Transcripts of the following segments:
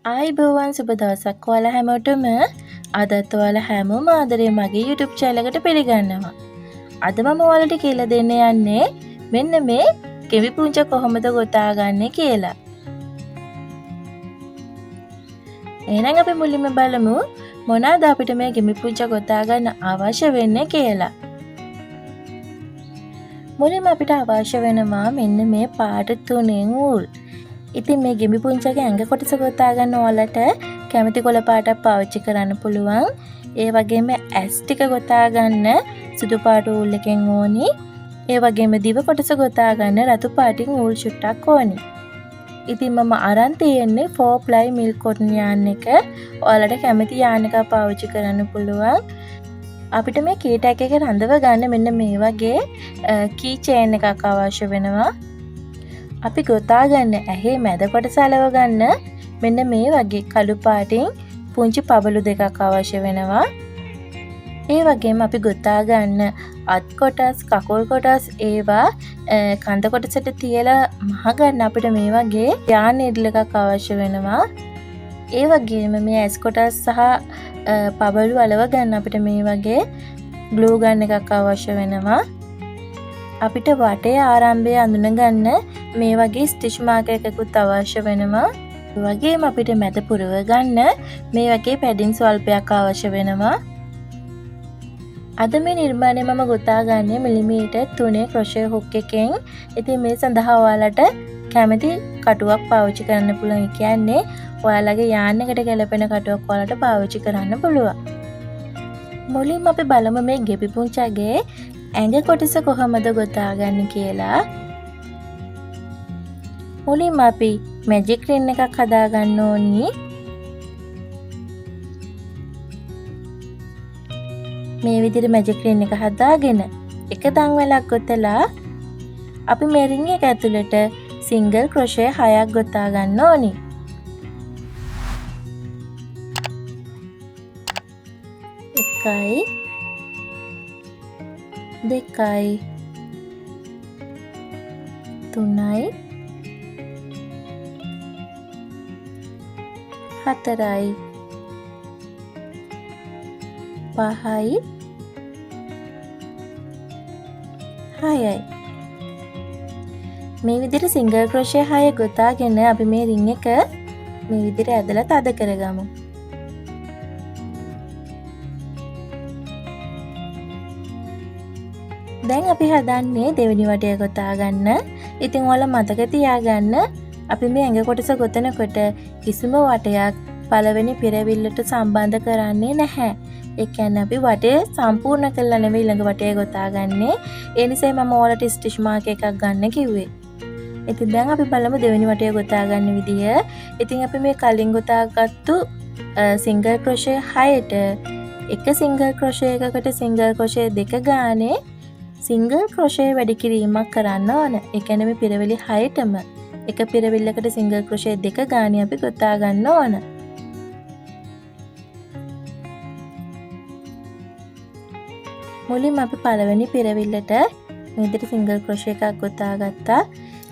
ආයිබෝවන් සුබ දවසක් ඔයාලා හැමෝටම. අදත් ඔයාලා හැමෝම ආදරේ මගේ YouTube channel එකට පිළිගන්නවා. අද මම ඔයාලට කියලා දෙන්න යන්නේ මෙන්න මේ කෙවි පුංච කොහොමද ගොතාගන්නේ කියලා. එහෙනම් අපි මුලින්ම බලමු මොනවාද අපිට මේ කෙවි පුංච ගොතා ගන්න අවශ්‍ය වෙන්නේ කියලා. මුලින්ම අපිට අවශ්‍ය වෙනවා මෙන්න මේ පාට තුනෙන් උල්. ඉතින් මේ ගෙඹි පුංචගේ ඇඟ කොටස ගොතා ගන්න ඔයාලට කැමති කොළ පාටක් පාවිච්චි කරන්න පුළුවන්. ඒ වගේම ඇස් ටික ගොතා ගන්න සුදු පාට ඌල් එකෙන් ඕනි. ඒ වගේම දිව කොටස ගොතා ගන්න රතු පාටින් ඌල් චුට්ටක් ඕනි. ඉතින් මම අරන් තියෙන්නේ 4 ply milk cotton yarn එක. ඔයාලට කැමති yarn එකක් පාවිච්චි කරන්න පුළුවන්. අපිට මේ key tag එක රඳව ගන්න මෙන්න මේ වගේ key chain එකක් අවශ්‍ය වෙනවා. අපි ගොතා ගන්න ඇහි මැද කොටස අලව ගන්න මෙන්න මේ වගේ කළු පාටින් පුංචි පබළු දෙකක් අවශ්‍ය වෙනවා. ඒ වගේම අපි ගොතා ගන්න අත් කොටස්, කකුල් කොටස් ඒවා කඳ කොටසට තියලා මහ ගන්න අපිට මේ වගේ yarn needle එකක් අවශ්‍ය වෙනවා. ඒ වගේම මේ ඇස් කොටස් සහ පබළු අලව ගන්න අපිට මේ වගේ glue gun එකක් අවශ්‍ය වෙනවා. අපිට වටේ ආරම්භය අඳුන ගන්න මේ වගේ ස්ටිච් මාකර් එකකුත් අවශ්‍ය වෙනවා. ඒ වගේම අපිට මැද පුරව ගන්න මේ වගේ පැඩින් ස්වල්පයක් අවශ්‍ය වෙනවා. අද මේ නිර්මාණය මම ගොතා ගන්නේ මිලිමීටර් 3 crochet hook එකෙන්. ඉතින් මේ සඳහා ඔයාලට කැමති කටුවක් පාවිච්චි කරන්න පුළුවන්. ඒ කියන්නේ ඔයාලගේ yarn එකට ගැලපෙන කටුවක් ඔයාලට පාවිච්චි කරන්න පුළුවන්. මුලින්ම අපි බලමු මේ ගෙබි පුංචගේ ඇඟ කොටස කොහොමද ගොතාගන්නේ කියලා. මුලින්ම අපි මැජික් රින් එකක් හදාගන්න ඕනි. මේ විදිහට මැජික් රින් එක හදාගෙන එක දන්වැලක් ගොතලා අපි මේ රින් එක ඇතුළට සිංගල් ක්‍රොෂේ 6ක් ගොතා ගන්න ඕනි. 1 2 3 4 5 6යි. මේ විදිහට සිංගල් ක්‍රොෂේ 6 ගොතාගෙන අපි මේ රින් එක මේ විදිහට ඇදලා තද කරගමු. දැන් අපි හදන්නේ දෙවෙනි වටය ගොතා ගන්න. ඉතින් ඔයාලා මතක තියාගන්න අපි මේ ඇඟ කොටස ගොතනකොට කිසිම වටයක් පළවෙනි පිරවිල්ලට සම්බන්ධ කරන්නේ නැහැ. ඒ කියන්නේ අපි වටේ සම්පූර්ණ කරලා නෙවෙයි ළඟ වටේ ගොතාගන්නේ. ඒ නිසා මම ඔයාලට ස්ටිච් මාක් එකක් ගන්න කිව්වේ. ඉතින් දැන් අපි බලමු දෙවෙනි වටේ ගොතා ගන්න විදිය. ඉතින් අපි මේ කලින් ගොතාගත්තු සිංගල් ක්‍රොෂේ 6ට එක සිංගල් ක්‍රොෂේ එකකට සිංගල් ක්‍රොෂේ 2 ගානේ සිංගල් ක්‍රොෂේ වැඩි කිරීමක් කරන්න ඕන. ඒ කියන්නේ මේ පිරවිලි 6ටම එක පිරවිල්ලකට සිංගල් ක්‍රොෂේ 2 ගානේ අපි ගොතා ගන්න ඕන. මුලින්ම අපි පළවෙනි පිරවිල්ලට මේ විදිහට සිංගල් ක්‍රොෂේ එකක් ගොතා ගත්තා.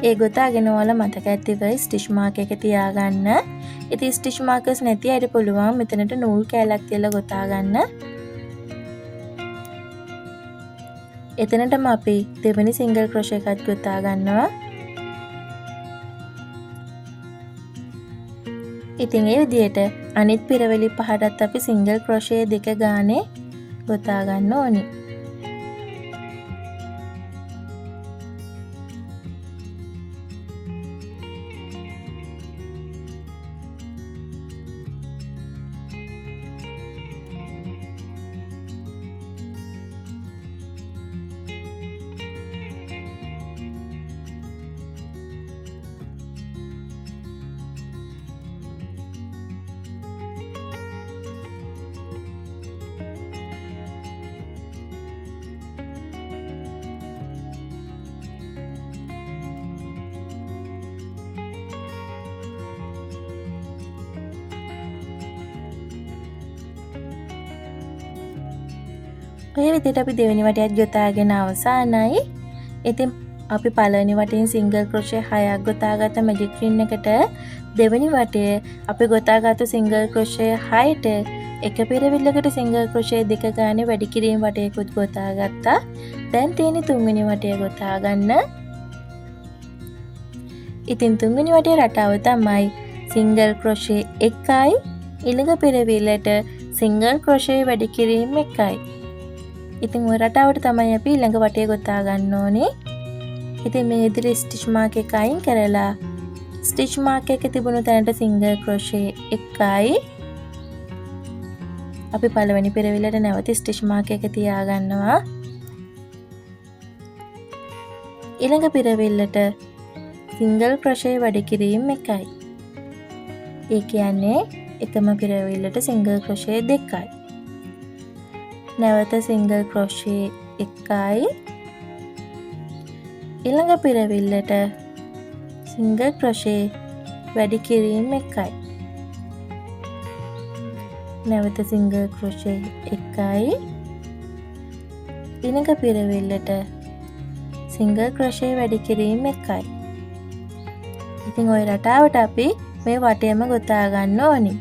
ඒ ගොතාගෙන ඔයාලා මතක ඇතිව ස්ටිච් මාක් එක තියාගන්න. ඉතින් ස්ටිච් මාකර්ස් නැති අයට පුළුවන් මෙතනට නූල් කෑල්ලක් තියලා ගොතා ගන්න. එතනටම අපි දෙවෙනි සිංගල් ක්‍රොෂේ එකක් ගොතා ගන්නවා. ඉතින් ඒ විදිහට අනිත් පිරවැලි පහටත් අපි සිංගල් ක්‍රොෂේ 2 ගානේ ගොතා ගන්න ඕනි. ඔය විදිහට අපි දෙවෙනි වටයත් ගොතාගෙන අවසానයි. ඉතින් අපි පළවෙනි වටෙන් සිංගල් ක්‍රොෂේ 6ක් ගොතාගත්ත මැජික් රින් එකට දෙවෙනි වටේ අපි ගොතාගත්තු සිංගල් ක්‍රොෂේ 6ට එක පිරවිල්ලකට සිංගල් ක්‍රොෂේ 2 ගානේ වැඩි කිරීම වටයකුත් ගොතාගත්තා. දැන් තියෙන්නේ තුන්වෙනි වටය ගොතා ගන්න. ඉතින් තුන්වෙනි වටේ රටාව තමයි සිංගල් ක්‍රොෂේ 1යි ඊළඟ පිරවිල්ලට සිංගල් ක්‍රොෂේ වැඩි කිරීම 1යි. ඉතින් ওই රටාවට තමයි අපි ඊළඟ වටේ ගොතා ගන්න ඕනේ. ඉතින් මේ විදිහට ස්ටිච් මාක් එක අයින් කරලා ස්ටිච් මාක් එකේ තිබුණු තැනට සිංගල් ක්‍රොෂේ 1යි අපි පළවෙනි පිරවිල්ලට නැවත ස්ටිච් මාක් එක තියා ගන්නවා. ඊළඟ පිරවිල්ලට සිංගල් ක්‍රොෂේ වැඩි කිරීම 1යි. ඒ කියන්නේ එකම පිරවිල්ලට සිංගල් ක්‍රොෂේ 2යි. නැවත සිංගල් ක්‍රොෂේ 1යි. ඊළඟ පිරවිල්ලට සිංගල් ක්‍රොෂේ වැඩි කිරීම 1යි. නැවත සිංගල් ක්‍රොෂේ 1යි. ඊළඟ පිරවිල්ලට සිංගල් ක්‍රොෂේ වැඩි කිරීම 1යි. ඉතින් ওই රටාවට අපි මේ වටයම ගොතා ගන්න ඕනි.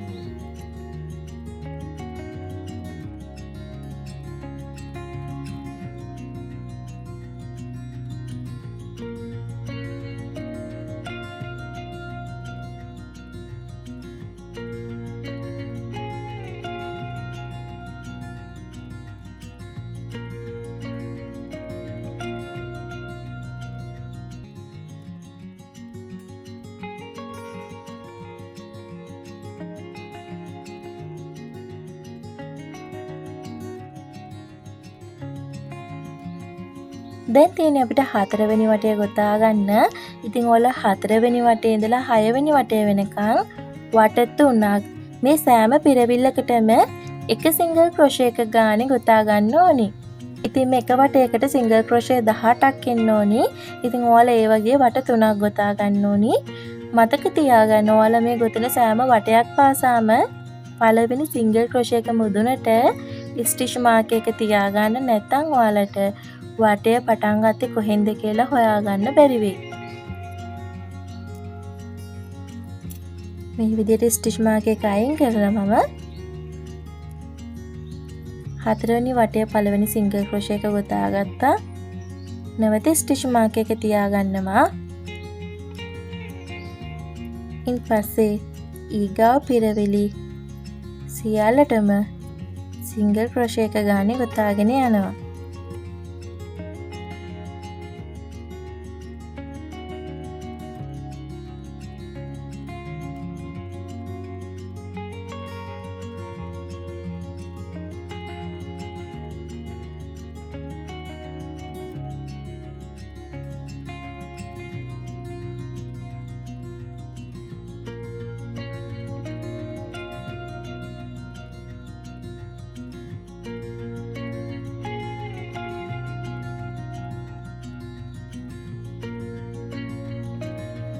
දැන් තියෙන්නේ අපිට හතරවෙනි වටය ගොතා ගන්න. ඉතින් ඔයාලා හතරවෙනි වටේ ඉඳලා හයවෙනි වටය වෙනකන් වට 3ක් මේ සෑම පිරවිල්ලකටම එක සිංගල් ක්‍රොෂේ එක ගානේ ගොතා ගන්න ඕනි. ඉතින් මේ එක වටයකට සිංගල් ක්‍රොෂේ 18ක් එන්න ඕනි. ඉතින් ඔයාලා ඒ වගේ වට 3ක් ගොතා ගන්න ඕනි. මතක තියාගන්න ඔයාලා මේ ගොතන සෑම වටයක් පාසාම පළවෙනි සිංගල් ක්‍රොෂේ එක මුදුනට ස්ටිච් මාක් එක තියාගන්න. නැත්නම් ඔයාලට වටය පටන් ගත්තේ කොහෙන්ද කියලා හොයාගන්න බැරි වෙයි. මේ විදිහට ස්ටිච් මාක් එක අයින් කරලා මම හතරවෙනි වටේ පළවෙනි සිංගල් ක්‍රොෂේ එක ගොතා ගත්තා. නැවත ස්ටිච් මාක් එක තියාගන්නවා. ඉන් පස්සේ ඊගාව පිරවිලි සියල්ලටම සිංගල් ක්‍රොෂේ එක ගානේ ගොතාගෙන යනවා.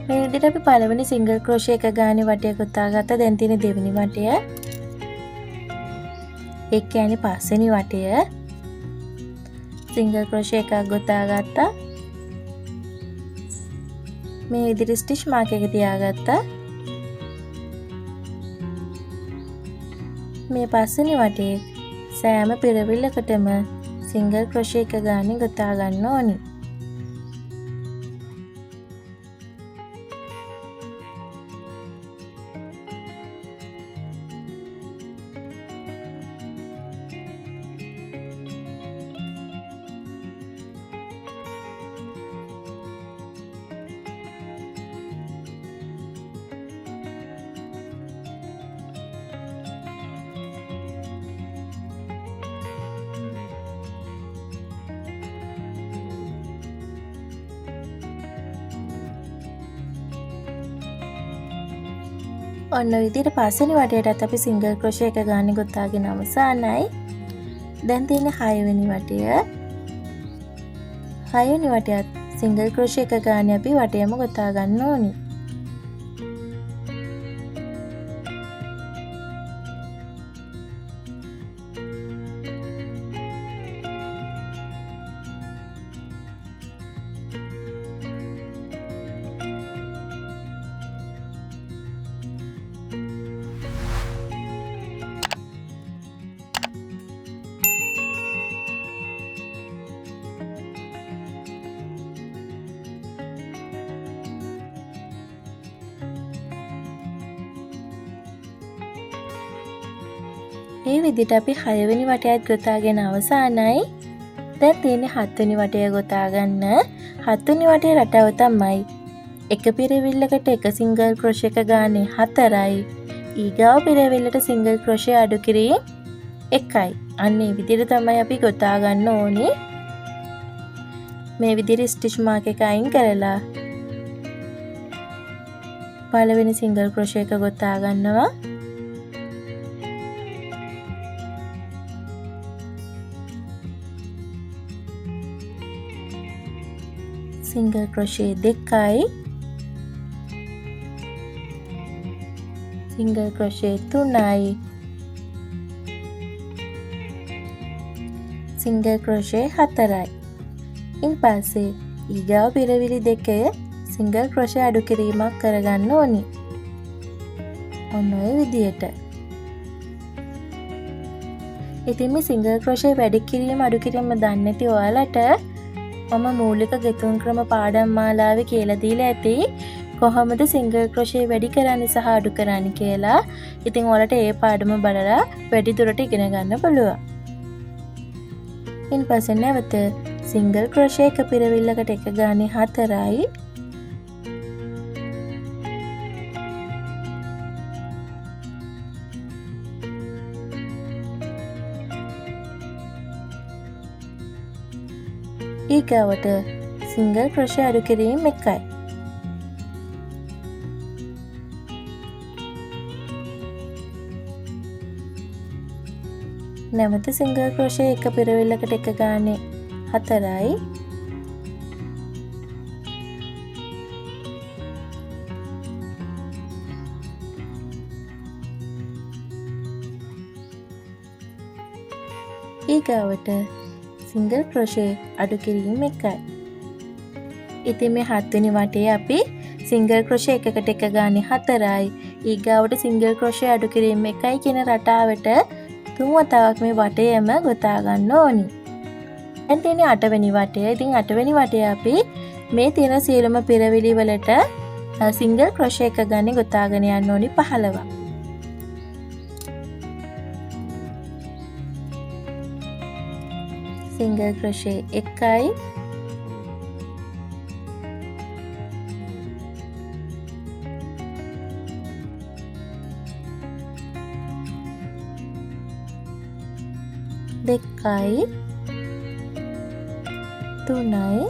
මේ විදිහට අපි පළවෙනි සිංගල් ක්‍රොෂේ එක ගානේ වටය ගොතා ගත්තා. දැන් තියෙන දෙවෙනි වටය. ඒ කියන්නේ පස්වෙනි වටය. සිංගල් ක්‍රොෂේ එකක් ගොතා ගත්තා. මේ විදිහට ස්ටිච් මාක් එක තියාගත්තා. මේ පස්වෙනි වටේ සෑම පිරවිල්ලකටම සිංගල් ක්‍රොෂේ එක ගානේ ගොතා ගන්න ඕනි. ඔන්න ඔය විදිහට පස්වෙනි වටයටත් අපි සිංගල් ක්‍රොෂේ එක ගානේ ගොතාගෙන අවසానයි. දැන් තියෙන්නේ හයවෙනි වටය. හයවෙනි වටයත් සිංගල් ක්‍රොෂේ එක ගානේ අපි වටයම ගොතා ගන්න ඕනි. මේ විදිහට අපි 6 වෙනි වටයත් ගොතාගෙන අවසానයි. දැන් තියෙන්නේ 7 වෙනි වටය ගොතා ගන්න. 7 වෙනි වටේ රටාව තමයි එක පිරවිල්ලකට එක සිංගල් ක්‍රොෂේ එක ගානේ 4යි. ඊගාව පිරවිල්ලට සිංගල් ක්‍රොෂේ අඩු කිරීම 1යි. අන්න මේ විදිහට තමයි අපි ගොතා ගන්න ඕනේ. මේ විදිහට ස්ටිච් මාක් එක අයින් කරලා පළවෙනි සිංගල් ක්‍රොෂේ එක ගොතා ගන්නවා. සිංගල් ක්‍රොෂේ 2යි. සිංගල් ක්‍රොෂේ 3යි. සිංගල් ක්‍රොෂේ 4යි. ඉන් පස්සේ ඊගාව පිරවිලි දෙකේ සිංගල් ක්‍රොෂේ අඩු කිරීමක් කරගන්න ඕනි. ඔන්න ඔය විදියට. ඉතින් මේ සිංගල් ක්‍රොෂේ වැඩි කිරීම අඩු කිරීම දන්නේ නැති ඔයාලට මම මූලික ගෙතුම් ක්‍රම පාඩම් මාලාවේ කියලා දීලා ඇති කොහොමද සිංගල් ක්‍රොෂේ වැඩි කරන්නේ සහ අඩු කරන්නේ කියලා. ඉතින් ඔයාලට ඒ පාඩම බලලා වැඩි දුරට ඉගෙන ගන්න පුළුවන්. ඉන් පස්සේ නැවත සිංගල් ක්‍රොෂේ එක පිරවිල්ලකට එක ගානේ 4යි. ඊගාවට සිංගල් ක්‍රොෂේ අඩු කිරීම 1යි. නැවත සිංගල් ක්‍රොෂේ එක පිරවිල්ලකට එක ගානේ 4යි. ඊගාවට සිංගල් ක්‍රොෂේ අඩු කිරීම 1යි. ඉතින් මේ 7 වෙනි වටේ අපි සිංගල් ක්‍රොෂේ එකකට එක ගානේ 4යි. ඊගාවට සිංගල් ක්‍රොෂේ අඩු කිරීම 1යි කියන රටාවට තුන් වතාවක් මේ වටේම ගොතා ගන්න ඕනි. දැන් තියෙන්නේ 8 වෙනි වටය. ඉතින් 8 වෙනි වටේ අපි මේ තියෙන සියලුම පිරවිලි වලට සිංගල් ක්‍රොෂේ එක ගානේ ගොතාගෙන යන්න ඕනි 15ක්. සිංගල් ක්‍රොෂේ 1යි. දෙකයි. 3යි.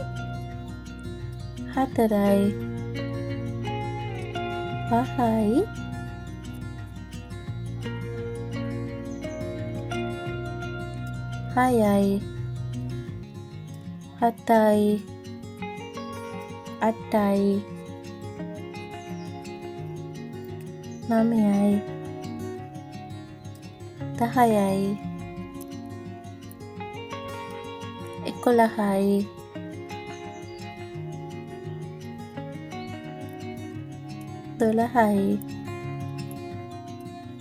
4යි. 5යි. 6යි. 7යි. 8යි. 9යි. 10යි. 11යි. 12යි.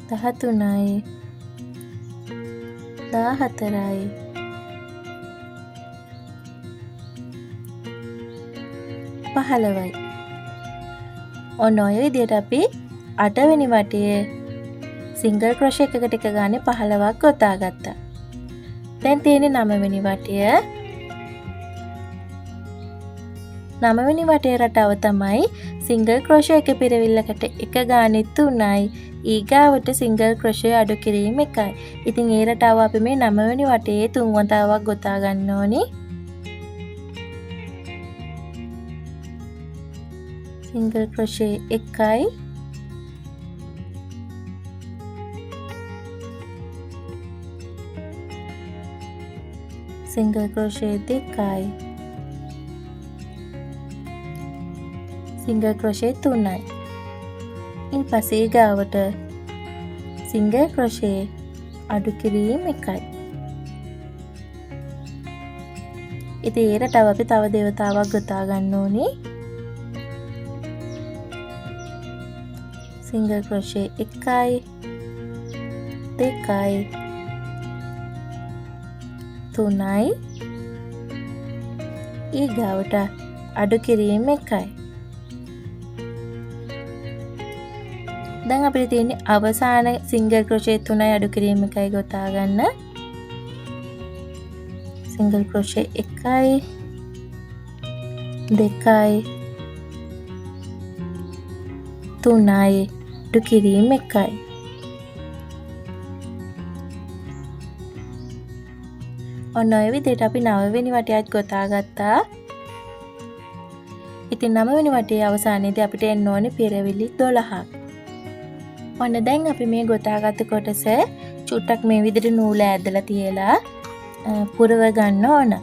13යි. 14යි. 15යි. ඔන්න ඔය විදිහට අපි 8 වෙනි වටේ සිංගල් ක්‍රොෂේ එකකට එක ගානේ 15ක් ගොතා ගත්තා. දැන් තියෙන්නේ 9 වෙනි වටය. 9 වෙනි වටේ රටාව තමයි සිංගල් ක්‍රොෂේ එක පිරවිල්ලකට එක ගානේ 3යි. ඊගාවට සිංගල් ක්‍රොෂේ අඩු කිරීම 1යි. ඉතින් ඒ රටාව අපි මේ 9 වෙනි වටේ තුන් වතාවක් ගොතා ගන්න ඕනි. සිංගල් ක්‍රොෂේ 1යි. සිංගල් ක්‍රොෂේ 2යි. සිංගල් ක්‍රොෂේ 3යි. ඉන් පස්සේ ගාවට සිංගල් ක්‍රොෂේ අඩු කිරීම 1යි. ඉතින් ඒ රටාව අපි තව දෙවතාවක් ගොතා ගන්න ඕනේ. සිංගල් ක්‍රොෂේ 1යි. 2යි. 3යි. ඊගාවට අඩු කිරීම 1යි. දැන් අපිට තියෙන්නේ අවසාන සිංගල් ක්‍රොෂේ 3යි අඩු කිරීම 1යි ගොතා ගන්න. සිංගල් ක්‍රොෂේ 1යි 2යි 3යි අඩු කිරීම 1යි. ඔන්න ඔය විදිහට අපි 9 වෙනි වටයත් ගොතා ගත්තා. ඉතින් 9 වෙනි වටේ අවසානයේදී අපිට එන්න ඕනේ පෙරවිලි 12ක්. ඔන්න දැන් අපි මේ ගොතාගත්ත කොටස චුට්ටක් මේ විදිහට නූල ඇදලා තියලා පුරව ගන්න ඕන.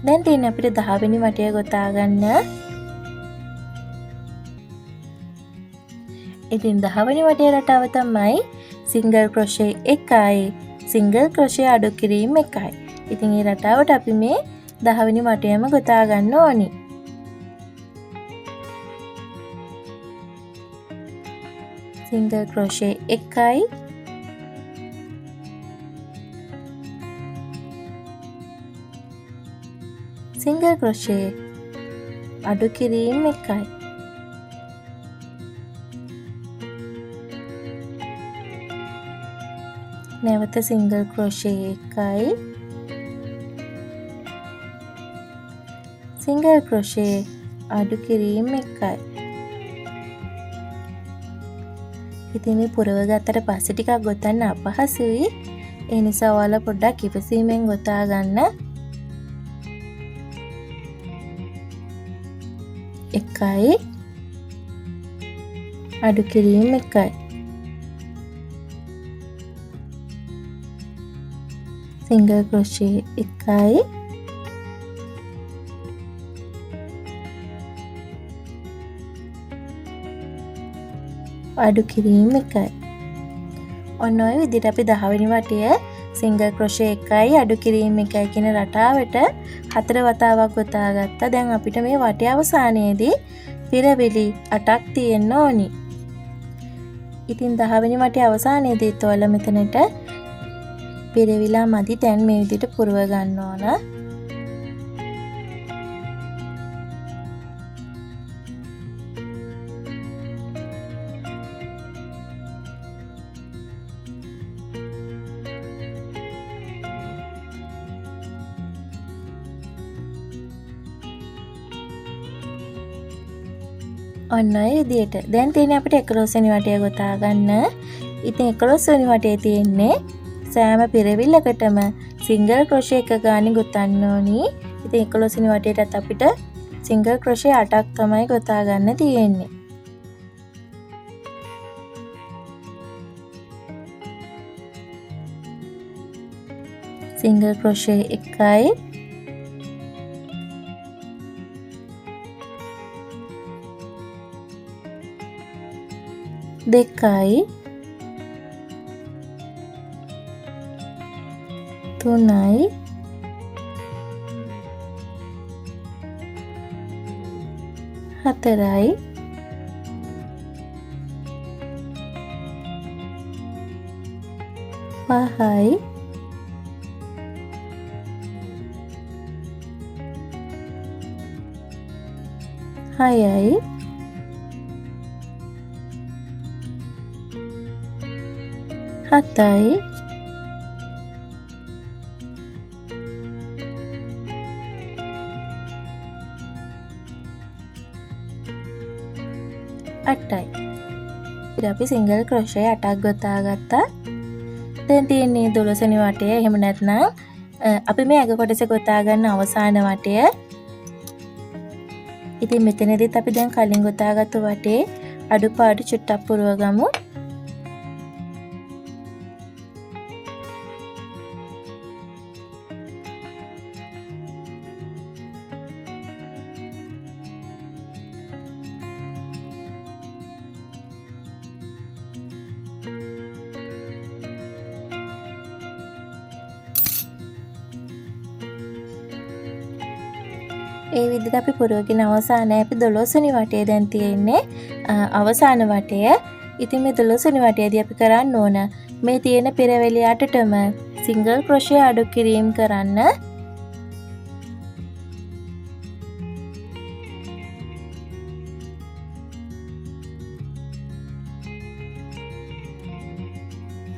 දැන් තියෙන අපිට 10 වෙනි වටය ගොතා ගන්න. ඉතින් 10 වෙනි වටේ රටාව තමයි සිංගල් ක්‍රොෂේ 1යි සිංගල් ක්‍රොෂේ අඩු කිරීම 1යි. ඉතින් මේ රටාවට අපි මේ 10 වෙනි වටයම ගොතා ගන්න ඕනි. සිංගල් ක්‍රොෂේ 1යි සිංගල් ක්‍රොෂේ අඩු කිරීම 1යි. නැවත සිංගල් ක්‍රොෂේ 1යි සිංගල් ක්‍රොෂේ අඩු කිරීම 1යි. ඉතින් මේ පුරව ගත්තට පස්සේ ටිකක් ගොතන්න අපහසුයි. ඒ නිසා ඔයාලා පොඩ්ඩක් ඉවසීමෙන් ගොතා ගන්න. 1යි අඩු කිරීම 1යි. සිංගල් ක්‍රොෂේ 1යි අඩු කිරීම 1යි. ඔන්න ඔය විදිහට අපි 10 වෙනි වටය සිංගල් ක්‍රොෂේ 1යි අඩු කිරීම 1යි කියන රටාවට 4 වතාවක් ගොතා ගත්තා. දැන් අපිට මේ වටේ අවසානයේදී පිරවිලි 8ක් තියෙන්න ඕනි. ඉතින් 10 වෙනි වටේ අවසානයේදී ඔයාලා මෙතනට පිරවිලා මදි දැන් මේ විදිහට පුරව ගන්න ඕන. ඔන්න ඔය විදිහට. දැන් තියෙන්නේ අපිට 11 වෙනි වටය ගොතා ගන්න. ඉතින් 11 වෙනි වටේ තියෙන්නේ සෑම පිරවිල්ලකටම සිංගල් ක්‍රොෂේ එක ගානේ ගොතන්න ඕනි. ඉතින් 11 වෙනි වටේටත් අපිට සිංගල් ක්‍රොෂේ 8ක් තමයි ගොතා ගන්න තියෙන්නේ. සිංගල් ක්‍රොෂේ 1යි දෙකයි තුනයි හතරයි පහයි හයයි හතයි අටයි. ඉතින් අපි සිංගල් ක්‍රොෂේ 8ක් ගොතා ගත්තා. දැන් තියෙන්නේ 12 වෙනි වටය. එහෙම නැත්නම් අපි මේ අග කොටස ගොතා ගන්න අවසාන වටය. ඉතින් මෙතනදිත් අපි දැන් කලින් ගොතාගත්තු වටේ අඩුපාඩු චුට්ටක් පුරව ගමු. ඒ විදිහට අපි පුරවගෙන අවසානයේ අපි 12 වෙනි වටේ දැන් තියෙන්නේ අවසාන වටය. ඉතින් මේ 12 වෙනි වටයේදී අපි කරන්න ඕන මේ තියෙන පෙරවැලි යටටම සිංගල් ක්‍රොෂේ අඩු කිරීම කරන්න.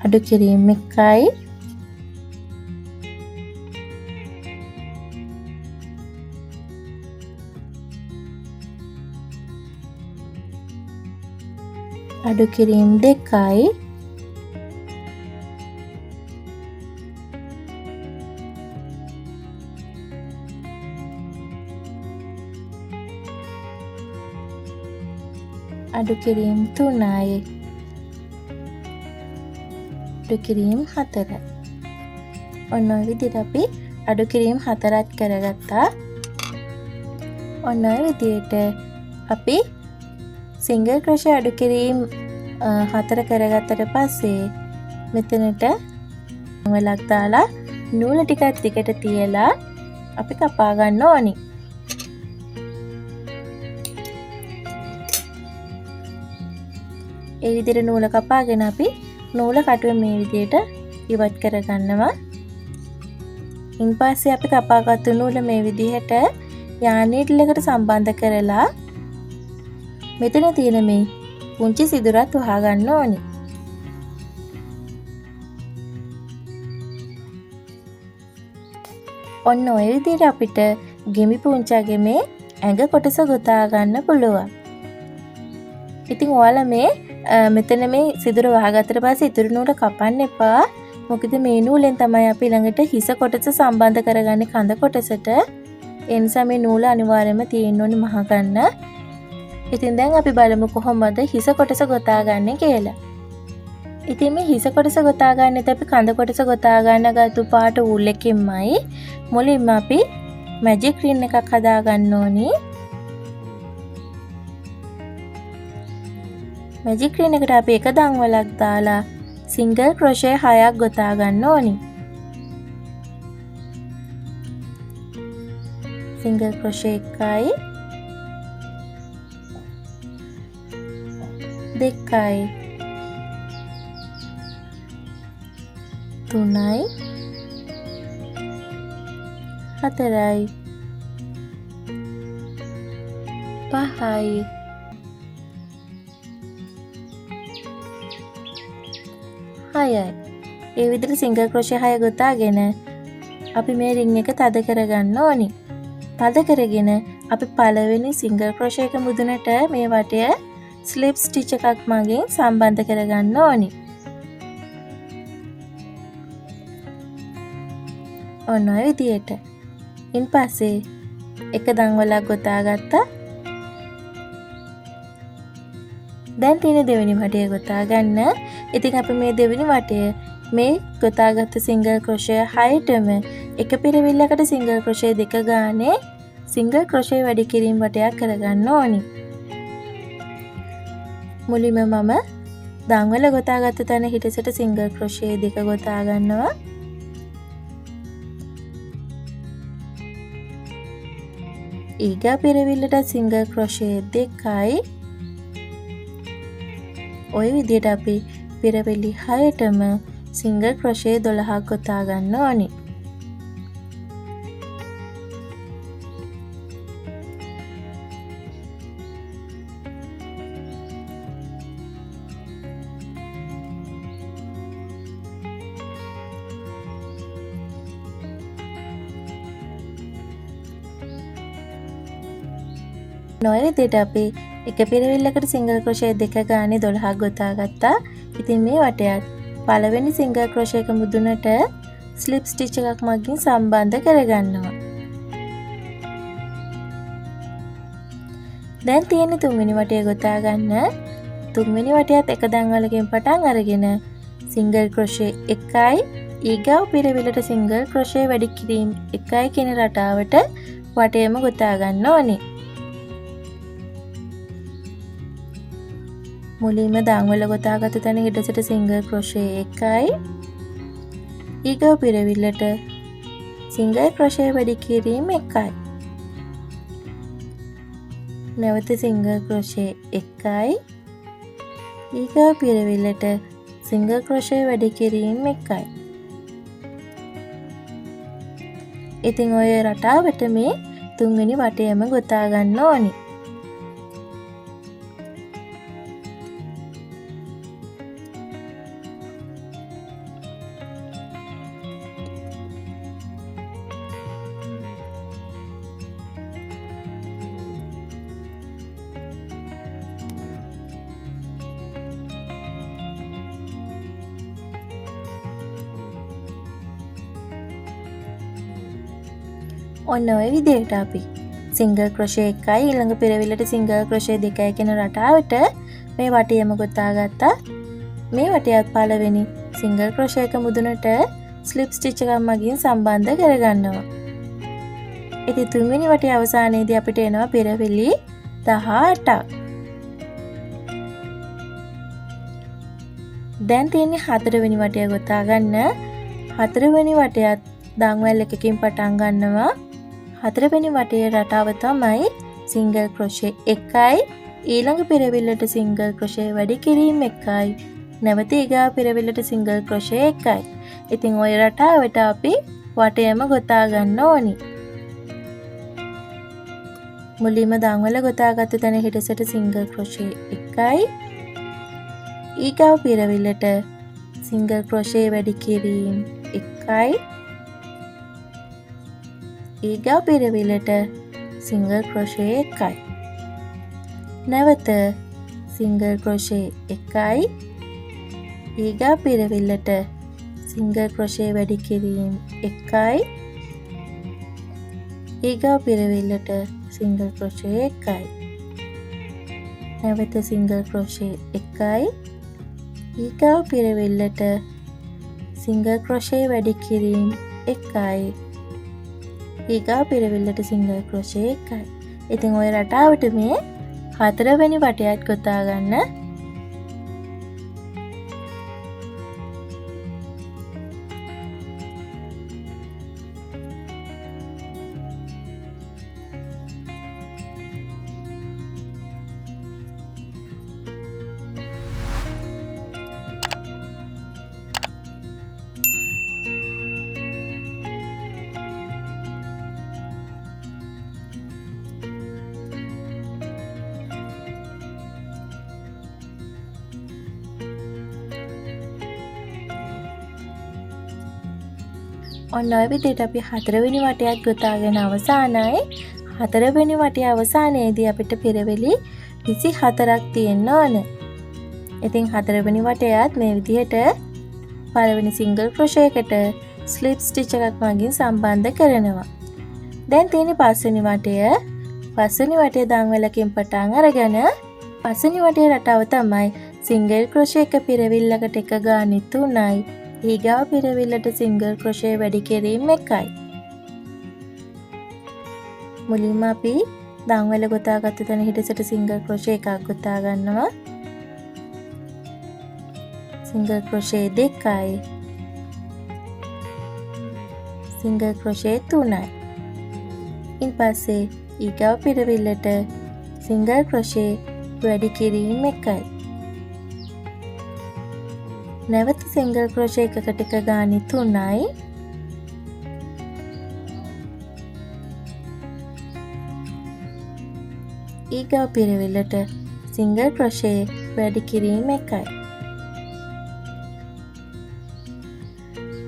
අඩු කිරීම එකයි. අඩු කිරීම දෙකයි. අඩු කිරීම තුනයි. අඩු කිරීම හතරයි. ඔන්න ඔය විදිහට අපි අඩු කිරීම හතරක් කරගත්තා. ඔන්න ඔය විදිහට අපි සිංගල් ක්‍රොෂේ අඩු කිරීම හතර කරගත්තට පස්සේ මෙතනට වලක් දාලා නූල ටිකක් දිගට තියලා අපි කපා ගන්න ඕනි. ඒ විදිහට නූල කපාගෙන අපි නූල කටුව මේ විදිහට ඉවත් කරගන්නවා. ඉන් පස්සේ අපි කපාගත්තු නූල මේ විදිහට යාන් නීඩල් එකට සම්බන්ධ කරලා මෙතන තියෙන මේ පුංචි සිදුරත් වහා ගන්න ඕනි. ඔන්න ඔය විදිහට අපිට ගෙමි පුංචාගේ මේ ඇඟ කොටස ගොතා ගන්න පුළුවන්. ඉතින් ඔයාලා මේ මෙතන මේ සිදුර වහගත්තට පස්සේ ඉතුරු නූල කපන්න එපා. මොකද මේ නූලෙන් තමයි අපි ළඟට හිස කොටස සම්බන්ධ කරගන්නේ කඳ කොටසට. ඒ නිසා මේ නූල අනිවාර්යයෙන්ම තියෙන්න ඕනි මහ ගන්න. ඉතින් දැන් අපි බලමු කොහොමද හිස කොටස ගොතා ගන්න කියලා. ඉතින් මේ හිස කොටස ගොතා ගන්නෙත් අපි කඳ කොටස ගොතා ගන්න ගත්තු පාට වූල් එකෙන්මයි. මුලින්ම අපි මැජික් රින් එකක් හදා ගන්න ඕනි. මැජික් රින් එකට අපි එක දන්වලක් දාලා සිංගල් ක්‍රොෂේ 6ක් ගොතා ගන්න ඕනි. සිංගල් ක්‍රොෂේ 1යි දෙකයි තුනයි හතරයි පහයි හයයි. ඒ විදිහට සිංගල් ක්‍රොෂේ 6 ගොතාගෙන අපි මේ රින් එක තද කරගන්න ඕනි. තද කරගෙන අපි පළවෙනි සිංගල් ක්‍රොෂේ එක මුදුනට මේ වටය ස්ලිප් ස්ටිච් එකක් මගින් සම්බන්ධ කරගන්න ඕනි. ඔන්න ඔය විදිහට. ඉන් පස්සේ එක දන්වලක් ගොතා ගත්තා. දැන් තියෙන දෙවෙනි වටය ගොතා ගන්න. ඉතින් අපි මේ දෙවෙනි වටය මේ ගොතාගත්තු සිංගල් ක්‍රොෂේ 6ටම එක පිරවිල්ලකට සිංගල් ක්‍රොෂේ 2 ගානේ සිංගල් ක්‍රොෂේ වැඩි කිරීම වටයක් කරගන්න ඕනි. මුලින්ම මම දන්වල ගොතාගත්තු තැන හිටසට සිංගල් ක්‍රොෂේ 2 ගොතා ගන්නවා. ඊගා පිරවිල්ලට සිංගල් ක්‍රොෂේ 2යි. ඔය විදිහට අපි පිරවිලි 6ටම සිංගල් ක්‍රොෂේ 12ක් ගොතා ගන්න ඕනි. නොය විදිහට අපි එක පිරවිල්ලකට සිංගල් ක්‍රොෂේ 2 ගානේ 12ක් ගොතා ගත්තා. ඉතින් මේ වටයත් පළවෙනි සිංගල් ක්‍රොෂේ එක මුදුනට ස්ලිප් ස්ටිච් එකක් මගින් සම්බන්ධ කරගන්නවා. දැන් තියෙන තුන්වෙනි වටය ගොතා ගන්න. තුන්වෙනි වටයත් එක දන්වලකින් පටන් අරගෙන සිංගල් ක්‍රොෂේ 1යි ඊගාව පිරවිල්ලට සිංගල් ක්‍රොෂේ වැඩි කිරීම 1යි කියන රටාවට වටයම ගොතා ගන්න ඕනේ. මුලින්ම දන්වල ගොතාගත්තු තැන හිටසට සිංගල් ක්‍රොෂේ 1යි ඊගාව පිරවිල්ලට සිංගල් ක්‍රොෂේ වැඩි කිරීම 1යි. නැවත සිංගල් ක්‍රොෂේ එකයි. ඊගාව පිරවිල්ලට සිංගල් ක්‍රොෂේ වැඩි කිරීම එකයි. ඉතින් ඔය රටාවට මේ තුන්වෙනි වටයම ගොතා ගන්න ඕනි. ඔන්න ඔය විදිහට අපි සිංගල් ක්‍රොෂේ එකයි ඊළඟ පිරවිල්ලට සිංගල් ක්‍රොෂේ දෙකයි කියන රටාවට මේ වටයම ගොතා ගත්තා. මේ වටයත් පළවෙනි සිංගල් ක්‍රොෂේ එක මුදුනට ස්ලිප් ස්ටිච් එකක් මගින් සම්බන්ධ කරගන්නවා. ඉතින් තුන්වෙනි වටේ අවසානයේදී අපිට එනවා පිරවිලි 18ක්. දැන් තියෙන්නේ හතරවෙනි වටය ගොතා ගන්න. හතරවෙනි වටයත් දන්වැල් එකකින් පටන් ගන්නවා. හතරවෙනි වටේ රටාව තමයි සිංගල් ක්‍රොෂේ එකයි ඊළඟ පිරවිල්ලට සිංගල් ක්‍රොෂේ වැඩි කිරීම එකයි නැවත ඊගා පිරවිල්ලට සිංගල් ක්‍රොෂේ එකයි. ඉතින් ওই රටාවට අපි වටයම ගොතා ගන්න ඕනි. මුලින්ම දන්වැල ගොතාගත්තු තැන හිටසට සිංගල් ක්‍රොෂේ එකයි ඊගා පිරවිල්ලට සිංගල් ක්‍රොෂේ වැඩි කිරීම එකයි ඊගා පිරවිල්ලට සිංගල් ක්‍රොෂේ එකයි. නැවත සිංගල් ක්‍රොෂේ එකයි ඊගා පිරවිල්ලට සිංගල් ක්‍රොෂේ වැඩි කිරීම එකයි ඊගා පිරවිල්ලට සිංගල් ක්‍රොෂේ එකයි. නැවත සිංගල් ක්‍රොෂේ එකයි ඊගා පිරවිල්ලට සිංගල් ක්‍රොෂේ වැඩි කිරීම එකයි ඊගා පිරවිල්ලට සිංගල් ක්‍රොෂේ එකයි. ඉතින් ওই රටාවට මේ හතරවෙනි වටයත් ගොතා ගන්න. ඔන්න ඔය විදිහට අපි හතරවෙනි වටයත් ගොතාගෙන අවසానයි. හතරවෙනි වටේ අවසානයේදී අපිට පිරවිලි 24ක් තියෙන්න ඕන. ඉතින් හතරවෙනි වටයත් මේ විදිහට පළවෙනි සිංගල් ක්‍රොෂේ එකට ස්ලිප් ස්ටිච් එකක් මගින් සම්බන්ධ කරනවා. දැන් තියෙන්නේ පස්වෙනි වටය. පස්වෙනි වටේ දන්වැලකින් පටන් අරගෙන පස්වෙනි වටේ රටාව තමයි සිංගල් ක්‍රොෂේ එක පිරවිල්ලකට එක ගානේ 3යි. ඊගාව පිරවිල්ලට සිංගල් ක්‍රොෂේ වැඩි කිරීම එකයි. මුලින්ම අපි දන්වැල ගොතාගත්තු තැන හිටසට සිංගල් ක්‍රොෂේ එකක් ගොතා ගන්නවා. සිංගල් ක්‍රොෂේ දෙකයි. සිංගල් ක්‍රොෂේ 3යි. ඉන්පස්සේ ඊගාව පිරවිල්ලට සිංගල් ක්‍රොෂේ වැඩි කිරීම එකයි. නැවත සිංගල් ක්‍රොෂේ එකකට එක ගානේ 3යි. ඊගාව පිරවිල්ලට සිංගල් ක්‍රොෂේ වැඩි කිරීම එකයි.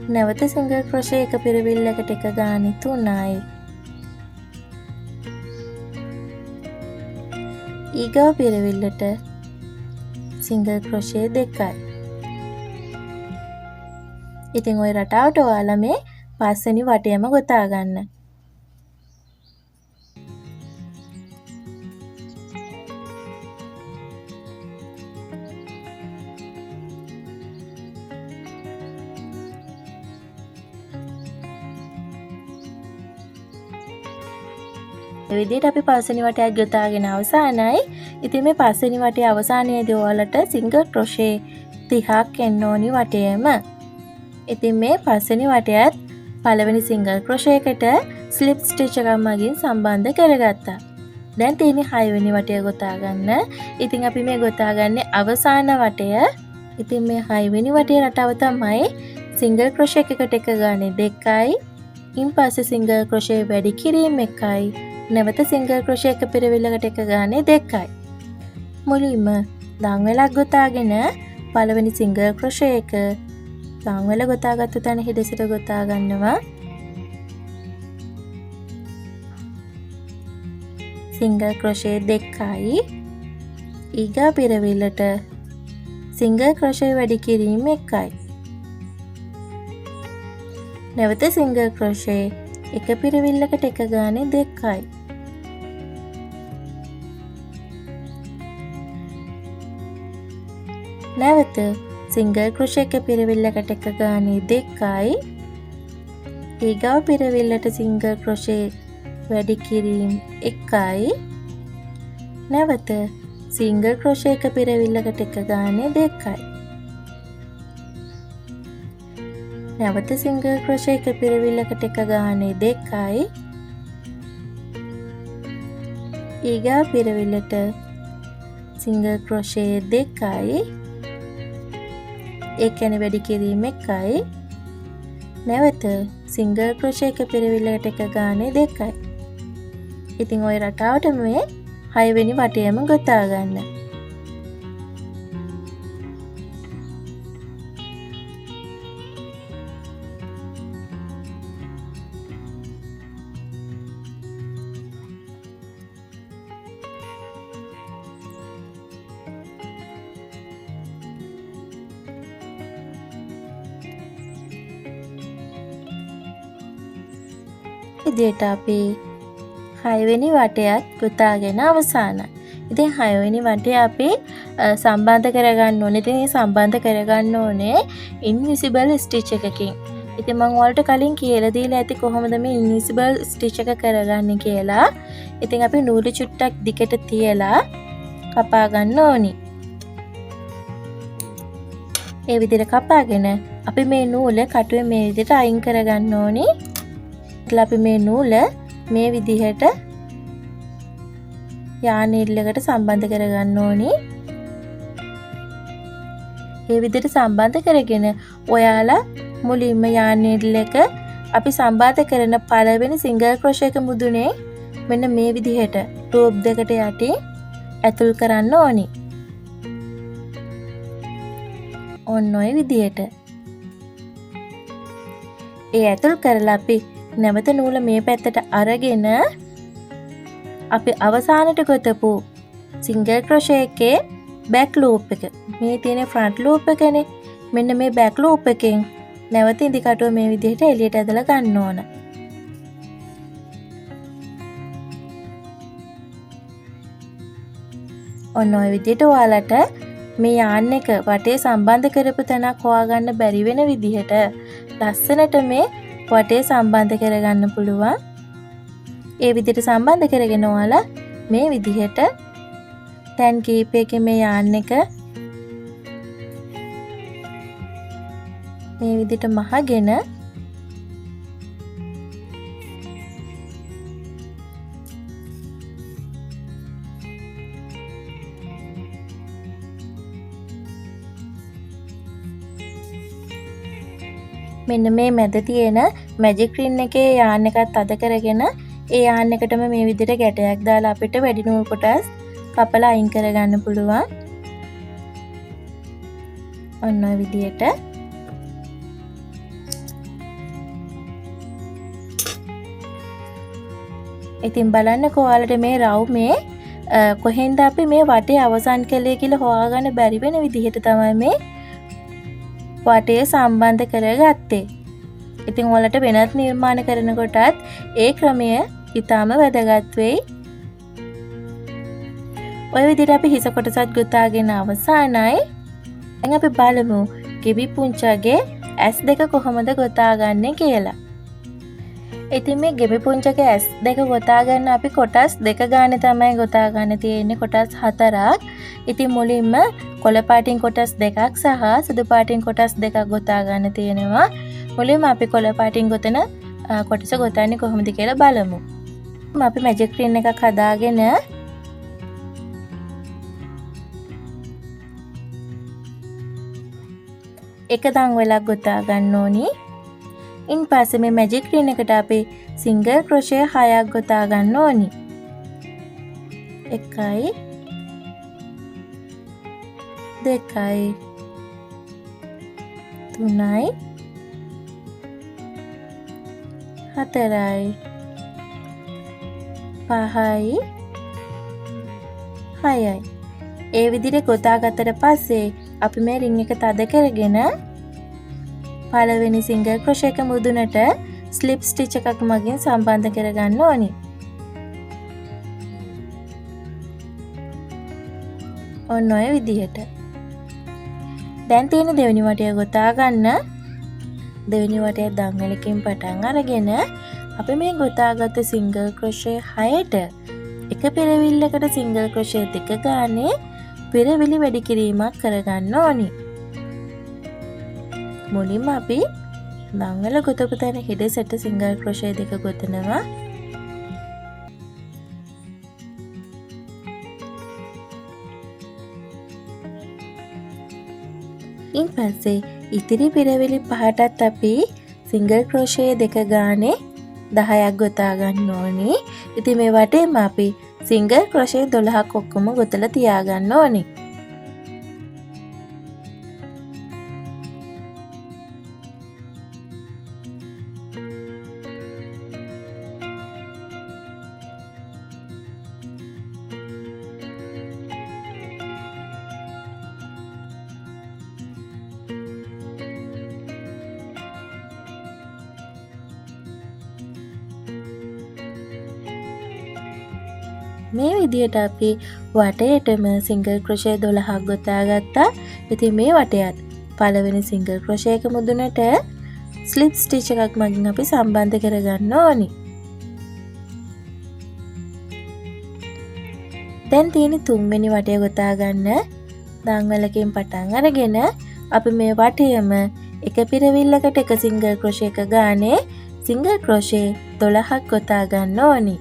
නැවත සිංගල් ක්‍රොෂේ එක පිරවිල්ලකට එක ගානේ 3යි. ඊගාව පිරවිල්ලට සිංගල් ක්‍රොෂේ 2යි. ඉතින් ওই රටාවට ඔයාලා මේ පස්වෙනි වටයම ගොතා ගන්න. මේ විදිහට අපි පස්වෙනි වටයත් ගොතාගෙන අවසానයි. ඉතින් මේ පස්වෙනි වටේ අවසානයේදී ඔයාලට සිංගල් ක්‍රොෂේ 30ක් එන්න ඕනි වටේම. ඉතින් මේ පස්වෙනි වටයත් පළවෙනි සිංගල් ක්‍රොෂේ එකට ස්ලිප් ස්ටිච් එකක් මගින් සම්බන්ධ කරගත්තා. දැන් තියෙන්නේ 6 වෙනි වටය ගොතා ගන්න. ඉතින් අපි මේ ගොතාගන්නේ අවසාන වටය. ඉතින් මේ 6 වෙනි වටේ රටාව තමයි සිංගල් ක්‍රොෂේ එකකට එක ගානේ 2යි. ඉන් පස්සේ සිංගල් ක්‍රොෂේ වැඩි කිරීම 1යි. නැවත සිංගල් ක්‍රොෂේ එක පෙරවිල්ලකට එක ගානේ 2යි. මුලින්ම ලංවෙලක් ගොතාගෙන පළවෙනි සිංගල් ක්‍රොෂේ එක ලංවෙල ගොතාගත්තු තැන හිඩසිට ගොතා ගන්නවා. සිංගල් ක්‍රොෂේ 2යි. ඊගා පෙරවිල්ලට සිංගල් ක්‍රොෂේ වැඩි කිරීම 1යි. නැවත සිංගල් ක්‍රොෂේ එක පෙරවිල්ලකට එක ගානේ 2යි. නැවත සිංගල් ක්‍රොෂේ එක පෙරවිල්ලකට එක ගානේ 2යි. ඊගාව පෙරවිල්ලට සිංගල් ක්‍රොෂේ වැඩි කිරීම 1යි. නැවත සිංගල් ක්‍රොෂේ එක පෙරවිල්ලකට එක ගානේ 2යි. නැවත සිංගල් ක්‍රොෂේ එක පෙරවිල්ලකට එක ගානේ 2යි. ඊගා පෙරවිල්ලට සිංගල් ක්‍රොෂේ 2යි. ඒ කියන්නේ වැඩි කිරීම 1යි. නැවත සිංගල් ක්‍රොෂේ එක පෙරවිල්ලකට එක ගානේ 2යි. ඉතින් ওই රටාවට මේ 6 වෙනි වටයම ගොතා ගන්න. ඉදිරියට අපි 6 වෙනි වටයත් ගොතාගෙන අවසానයි. ඉතින් 6 වෙනි වටේ අපි සම්බන්ධ කරගන්න ඕනේ. ඉතින් මේ සම්බන්ධ කරගන්න ඕනේ ඉන්විසිබල් ස්ටිච් එකකින්. ඉතින් මම ඔයාලට කලින් කියලා දීලා ඇති කොහොමද මේ ඉන්විසිබල් ස්ටිච් එක කරගන්නේ කියලා. ඉතින් අපි නූල චුට්ටක් දිගට තියලා කපා ගන්න ඕනි. ඒ විදිහට කපාගෙන අපි මේ නූල කටුවේ මේ විදිහට අයින් කරගන්න ඕනි. අපි මේ නූල මේ විදිහට යාන් නීඩලකට සම්බන්ධ කරගන්න ඕනි. මේ විදිහට සම්බන්ධ කරගෙන ඔයාලා මුලින්ම යාන් නීඩල් එක අපි සම්බන්ධ කරන පළවෙනි සිංගල් ක්‍රොෂේ එක මුදුනේ මෙන්න මේ විදිහට ටෝප් දෙකට යටින් ඇතුල් කරන්න ඕනි. ඔන්න ඔය විදිහට. ඒ ඇතුල් කරලා අපි නැවත නූල මේ පැත්තට අරගෙන අපි අවසානට ගොතපු සිංගල් ක්‍රොෂේ එකේ බෑක් ලූප් එක මේ තියෙන ෆ්‍රන්ට් ලූප් එකනේ මෙන්න මේ බෑක් ලූප් එකෙන් නැවත ඉදි කටුව මේ විදිහට එළියට ඇදලා ගන්න ඕන. ඔන්න ඔය විදිහට ඔයාලට මේ යාන් එක වටේ සම්බන්ධ කරපු තැනක් හොයාගන්න බැරි වෙන විදිහට ලස්සනට මේ වටේ සම්බන්ධ කරගන්න පුළුවන්. ඒ විදිහට සම්බන්ධ කරගෙන ඔයාලා මේ විදිහට තැන් කීපයකින් මේ යාන් එක මේ විදිහට මහගෙන මෙන්න මේ මැද තියෙන මැජික් රින් එකේ යාන් එකත් අද කරගෙන ඒ යාන් එකටම මේ විදිහට ගැටයක් දාලා අපිට වැඩි නූල් කොටස් කපලා අයින් කරගන්න පුළුවන්. ඔන්න ඔය විදිහට. ඉතින් බලන්නකෝ ඔයාලට මේ රවුමේ කොහෙන්ද අපි මේ වටේ අවසන් කළේ කියලා හොයාගන්න බැරි වෙන විදිහට තමයි මේ වටේ සම්බන්ධ කරගත්තේ. ඉතින් ඔයාලට වෙනත් නිර්මාණ කරනකොටත් ඒ ක්‍රමය ඉතාම වැදගත් වෙයි. ඔය විදිහට අපි හිස කොටසත් ගොතාගෙන අවසానයි. දැන් අපි බලමු ගෙබි පුංචාගේ S2 කොහොමද ගොතාගන්නේ කියලා. ඉතින් මේ ගෙබි පුංචාගේ S2 ගොතා ගන්න අපි කොටස් දෙක ගානේ තමයි ගොතා ගන්න තියෙන්නේ. කොටස් 4ක්. ඉතින් මුලින්ම කොළ පාටින් කොටස් දෙකක් සහ සුදු පාටින් කොටස් දෙකක් ගොතා ගන්න තියෙනවා. මුලින්ම අපි කොළ පාටින් ගොතන කොටස ගොතන්නේ කොහොමද කියලා බලමු. අපි මැජික් රින් එකක් හදාගෙන එක දන් වෙලක් ගොතා ගන්න ඕනි. ඉන් පස්සේ මේ මැජික් රින් එකට අපි සිංගල් ක්‍රොෂේ 6ක් ගොතා ගන්න ඕනි. 1යි 2යි 3යි 4යි 5යි 6යි. ඒ විදිහට ගොතා ගත්තට පස්සේ අපි මේ රින් එක තද කරගෙන පළවෙනි සිංගල් ක්‍රොෂේ එක මුදුනට ස්ලිප් ස්ටිච් එකක් මගින් සම්බන්ධ කරගන්න ඕනි. ඔන්න ඔය විදිහට. දැන් තියෙන දෙවෙනි වටය ගොතා ගන්න. දෙවෙනි වටය දංගලකින් පටන් අරගෙන අපි මේ ගොතාගත්ත සිංගල් ක්‍රොෂේ 6ට එක පෙරවිල්ලකට සිංගල් ක්‍රොෂේ 2 ගානේ පෙරවිලි වැඩි කිරීමක් කරගන්න ඕනි. මුලින්ම අපි දංගල ගොතපු තැන හිඩෙසට සිංගල් ක්‍රොෂේ 2 ගොතනවා. ඉන් පස්සේ ඉතිරි පෙරවිලි 5ටත් අපි සිංගල් ක්‍රොෂේ 2 ගානේ 10ක් ගොතා ගන්න ඕනි. ඉතින් මේ වටේම අපි සිංගල් ක්‍රොෂේ 12ක් ඔක්කොම ගොතලා තියාගන්න ඕනි. මේ විදිහට අපි වටේටම සිංගල් ක්‍රොෂේ 12ක් ගොතා ගත්තා. ඉතින් මේ වටයත් පළවෙනි සිංගල් ක්‍රොෂේ එක මුදුනට ස්ලිප් ස්ටිච් එකක් මගින් අපි සම්බන්ධ කරගන්න ඕනි. දැන් තියෙන තුන්වෙනි වටය ගොතා ගන්න. දංගලකින් පටන් අරගෙන අපි මේ වටයම එක පිරවිල්ලකට එක සිංගල් ක්‍රොෂේ එක ගානේ සිංගල් ක්‍රොෂේ 12ක් ගොතා ගන්න ඕනි.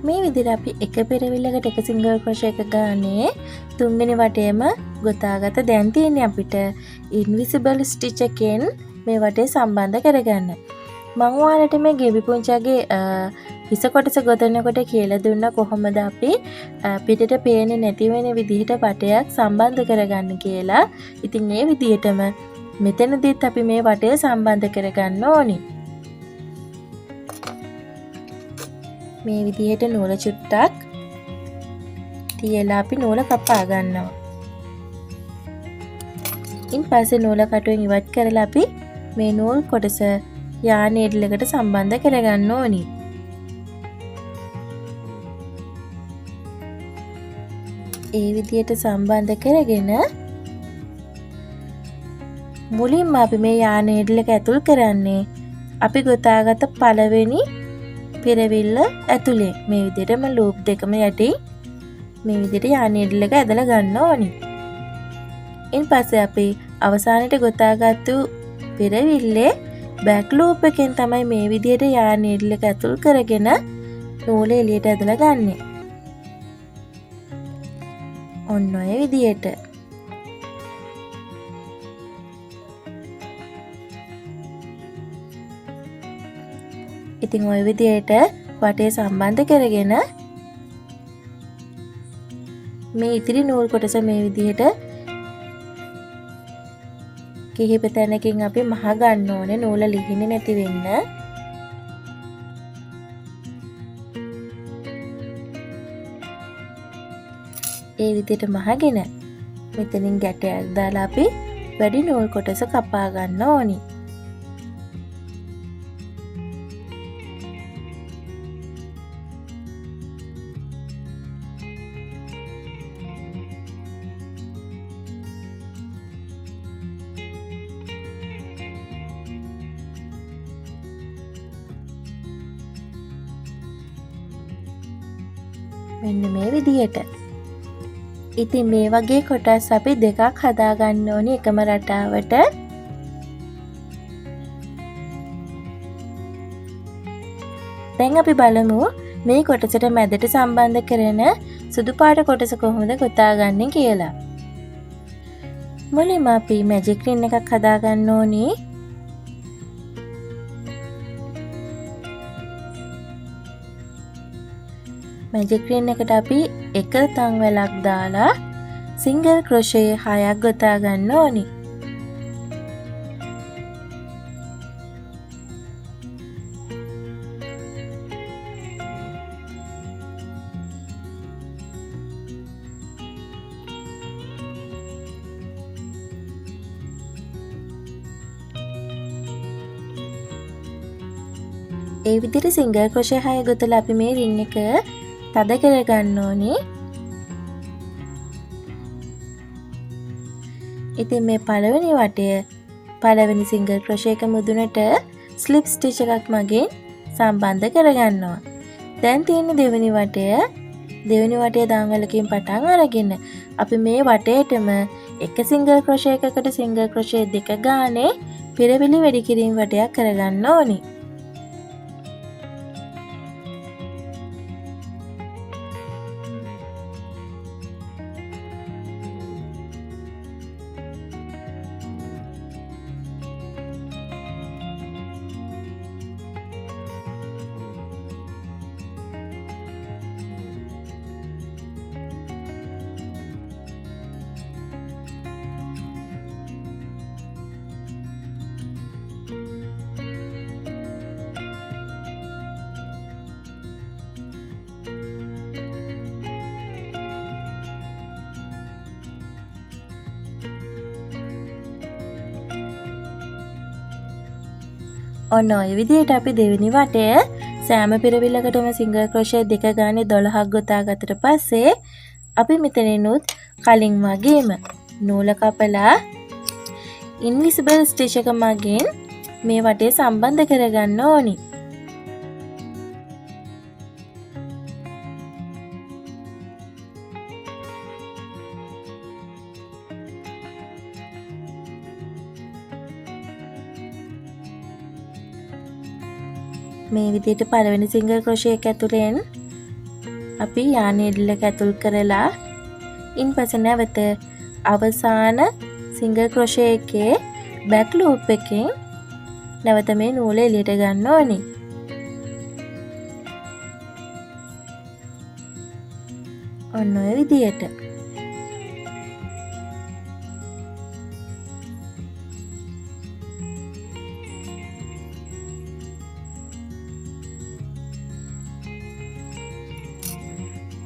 මේ විදිහට අපි එක පෙරවිල්ලකට එක සිංගල් ක්‍රොෂේ එක ගානේ තුන්වෙනි වටේම ගොතාගත. දැන් තියෙන්නේ අපිට ඉන්විසිබල් ස්ටිච් එකෙන් මේ වටේ සම්බන්ධ කරගන්න. මම ඔයාලට මේ ගෙබි පුංචාගේ හිස කොටස ගොතනකොට කියලා දුන්නා කොහොමද අපි පිටට පේන්නේ නැති වෙන විදිහට වටයක් සම්බන්ධ කරගන්න කියලා. ඉතින් මේ විදිහටම මෙතනදිත් අපි මේ වටය සම්බන්ධ කරගන්න ඕනි. මේ විදිහට නූල චුට්ටක් තියලා අපි නූල කපා ගන්නවා. ඉන් පස්සේ නූල කටුවෙන් ඉවත් කරලා අපි මේ නූල් කොටස යාන් නීඩලකට සම්බන්ධ කරගන්න ඕනි. ඒ විදිහට සම්බන්ධ කරගෙන මුලින්ම අපි මේ යාන් නීඩල් එක ඇතුල් කරන්නේ අපි ගොතාගත පළවෙනි පෙරවිල්ල ඇතුලේ. මේ විදිහටම ලූප් දෙකම යටින් මේ විදිහට යාන් නීඩල් එක ඇදලා ගන්න ඕනි. ඉන් පස්සේ අපි අවසානයේ ගොතාගත්තු පෙරවිල්ලේ බෑක් ලූප් එකෙන් තමයි මේ විදිහට යාන් නීඩල් එක ඇතුල් කරගෙන නූල එළියට ඇදලා ගන්නෙ. ඔන්න ඔය විදිහට. ඉතින් ওই විදිහට වටේ සම්බන්ධ කරගෙන මේ ඉතිරි නූල් කොටස මේ විදිහට කිහිප තැනකින් අපි මහ ගන්න ඕනේ නූල ලිහින්නේ නැති වෙන්න. ඒ විදිහට මහගෙන මෙතනින් ගැටයක් දාලා අපි වැඩි නූල් කොටස කපා ගන්න ඕනි. මෙන්න මේ විදිහට. ඉතින් මේ වගේ කොටස් අපි දෙකක් හදා ගන්න ඕනි එකම රටාවට. දැන් අපි බලමු මේ කොටසට මැදට සම්බන්ධ කරන සුදු පාට කොටස කොහොමද ගොතාගන්නේ කියලා. මුලින්ම අපි මැජික් රින් එකක් හදා ගන්න ඕනි. මැජික් රින් එකට අපි එක තන් වැලක් දාලා සිංගල් ක්‍රොෂේ 6ක් ගොතා ගන්න ඕනි. ඒ විදිහට සිංගල් ක්‍රොෂේ 6 ගොතලා අපි මේ රින් එක තද කරගන්න ඕනි. ඉතින් මේ පළවෙනි වටය පළවෙනි සිංගල් ක්‍රොෂේ එක මුදුනට ස්ලිප් ස්ටිච් එකක් මගින් සම්බන්ධ කරගන්නවා. දැන් තියෙන දෙවෙනි වටය දාංගලකින් පටන් අරගෙන අපි මේ වටේටම එක සිංගල් ක්‍රොෂේ එකකට සිංගල් ක්‍රොෂේ 2 ගානේ පිරවිලි වැඩි කිරීම වටයක් කරගන්න ඕනි. ඔන්න ඔය විදිහට අපි දෙවෙනි වටය සෑම පිරවිල්ලකටම සිංගල් ක්‍රොෂේ 2 ගානේ 12ක් ගොතා ගත්තට පස්සේ අපි මෙතනිනුත් කලින් වගේම නූල කපලා ඉන්විසිබල් ස්ටිච් එක මගින් මේ වටේ සම්බන්ධ කරගන්න ඕනි. මේ විදිහට පළවෙනි සිංගල් ක්‍රොෂේ එක ඇතුලෙන් අපි යාන් නීඩල් එක ඇතුල් කරලා ඉන්පස්සේ නැවත අවසාන සිංගල් ක්‍රොෂේ එකේ බෑක් ලූප් එකෙන් නැවත මේ නූල එළියට ගන්න ඕනි. ඔන්න ඔය විදිහට.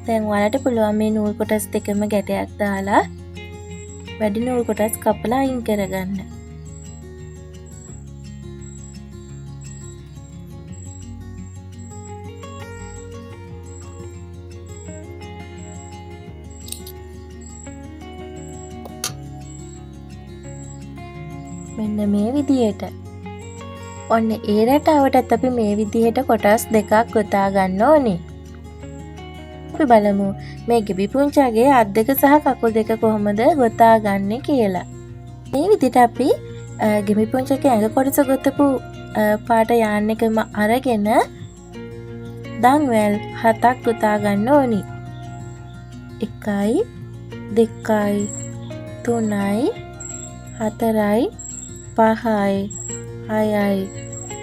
දැන් ඔයාලට පුළුවන් මේ නූල් කොටස් දෙකම ගැටයක් දාලා වැඩි නූල් කොටස් කපලා අයින් කරගන්න. මෙන්න මේ විදිහට. ඔන්න ඒ රටාවටත් අපි මේ විදිහට කොටස් දෙකක් ගොතා ගන්න ඕනේ. අපි බලමු මේ ගෙබි පුංචාගේ අත් දෙක සහ කකුල් දෙක කොහොමද ගොතා ගන්නේ කියලා. මේ විදිහට අපි ගෙබි පුංචාගේ ඇඟ කොටස ගොතපු පාට යාන් එකම අරගෙන දන්වැල් 7ක් ගොතා ගන්න ඕනි. 1යි 2යි 3යි 4යි 5යි 6යි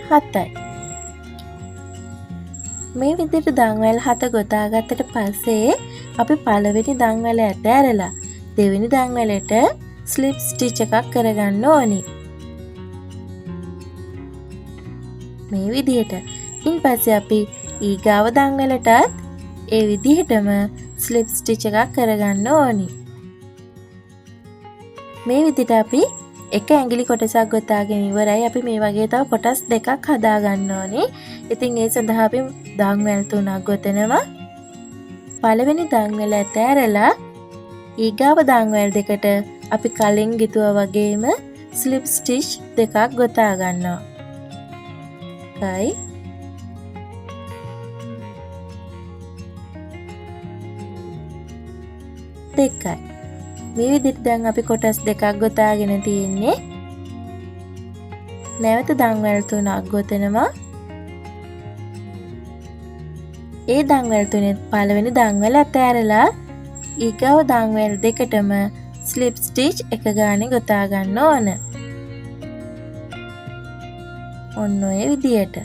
7යි. මේ විදිහට දන්වැල් 7 ගොතා ගත්තට පස්සේ අපි පළවෙනි දන්වැල ඇට ඇරලා දෙවෙනි දන්වැලට ස්ලිප් ස්ටිච් එකක් කරගන්න ඕනි. මේ විදිහට. ඉන්පස්සේ අපි ඊගාව දංවලටත් ඒ විදිහටම ස්ලිප් ස්ටිච් එකක් කරගන්න ඕනි. මේ විදිහට අපි එක ඇඟිලි කොටසක් ගොතාගෙන ඉවරයි. අපි මේ වගේ තව කොටස් දෙකක් හදා ගන්න ඕනි. ඉතින් ඒ සඳහා අපි දංවැල් 3ක් ගොතනවා. පළවෙනි දංවැල ඇතෑරලා ඊගාව දංවැල් දෙකට අපි කලින් ගිතුවා වගේම ස්ලිප් ස්ටිච් දෙකක් ගොතා ගන්නවා. එකයි දෙකයි. මේ විදිහට දැන් අපි කොටස් දෙකක් ගොතාගෙන තියෙන්නේ. නැවත දංවැල් 3ක් ගොතනවා. ඒ දංවැල් 3 පළවෙනි දංවැල අතෑරලා ඊගාව දංවැල් දෙකටම ස්ලිප් ස්ටිච් එක ගානේ ගොතා ගන්න ඕන. ඔන්න ඔය විදියට.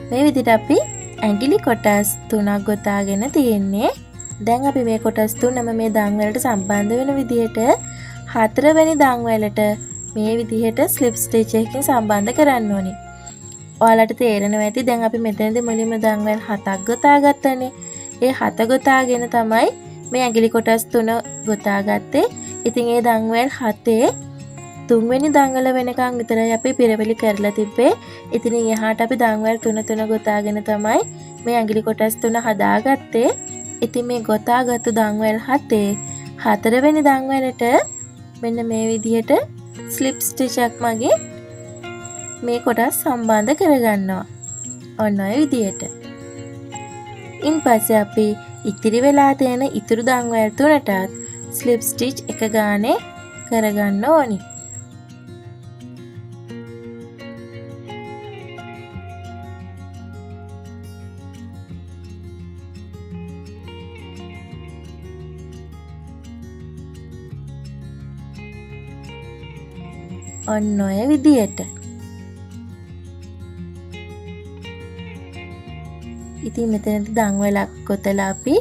මේ විදිහට අපි ඇඟිලි කොටස් 3ක් ගොතාගෙන තියෙන්නේ. දැන් අපි මේ කොටස් තුනම මේ දංවැලට සම්බන්ධ වෙන විදිහට හතරවෙනි දංවැලට මේ විදිහට ස්ලිප් ස්ටිච් එකකින් සම්බන්ධ කරන්න ඕනේ. ඔයාලට තේරෙනවා ඇති දැන් අපි මෙතනදී මුලින්ම දංවැල් 7ක් ගොතාගත්තනේ. ඒ 7 ගොතාගෙන තමයි මේ ඇඟිලි කොටස් 3 ගොතාගත්තේ. ඉතින් ඒ දංවැල් 7 තුන්වෙනි දංවැල වෙනකන් විතරයි අපි පිරවැලි කරලා තිබ්බේ. ඉතින් එහාට අපි දංවැල් 3 ගොතාගෙන තමයි මේ ඇඟිලි කොටස් 3 හදාගත්තේ. ඉතින් මේ ගොතාගත්තු දංවැල් 7 හතරවෙනි දංවැලට මෙන්න මේ විදිහට ස්ලිප් ස්ටිච් එකක් මගේ මේ කොටස් සම්බන්ධ කරගන්නවා. ඔන්න ඔය විදිහට. ඉන්පස්සේ අපි ඉතිරි වෙලා තියෙන ඉතුරු දංවැල් 3ටත් ස්ලිප් ස්ටිච් එක ගානේ කරගන්න ඕනි. ඔන්න ඔය විදියට. ඉතින් මෙතනදී දංවැලක් ගොතලා අපි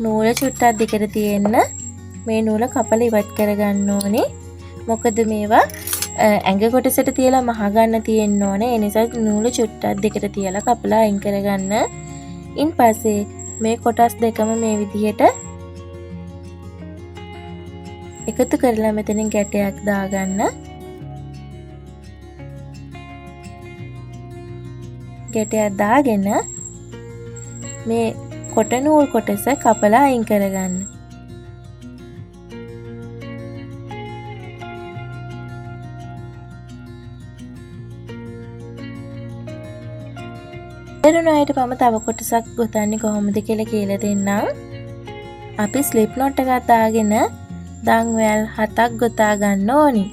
නූල චුට්ටක් දිගට තියෙන්න මේ නූල කපලා ඉවත් කරගන්න ඕනේ. මොකද මේවා ඇඟ කොටසට තියලා මහ ගන්න තියෙන්න ඕනේ. ඒ නිසා නූල චුට්ටක් දිගට තියලා කපලා අයින් කරගන්න. ඉන්පස්සේ මේ කොටස් දෙකම මේ විදිහට එකතු කරලා මෙතනින් ගැටයක් දාගන්න. ගැටයක් දාගෙන මේ කොට නූල් කොටස කපලා අයින් කරගන්න. ඊළඟ අයට මම තව කොටසක් ගොතන්නේ කොහොමද කියලා දෙන්නම්. අපි ස්ලිප් knot එකක් දාගෙන දංවැල් 7ක් ගොතා ගන්න ඕනි.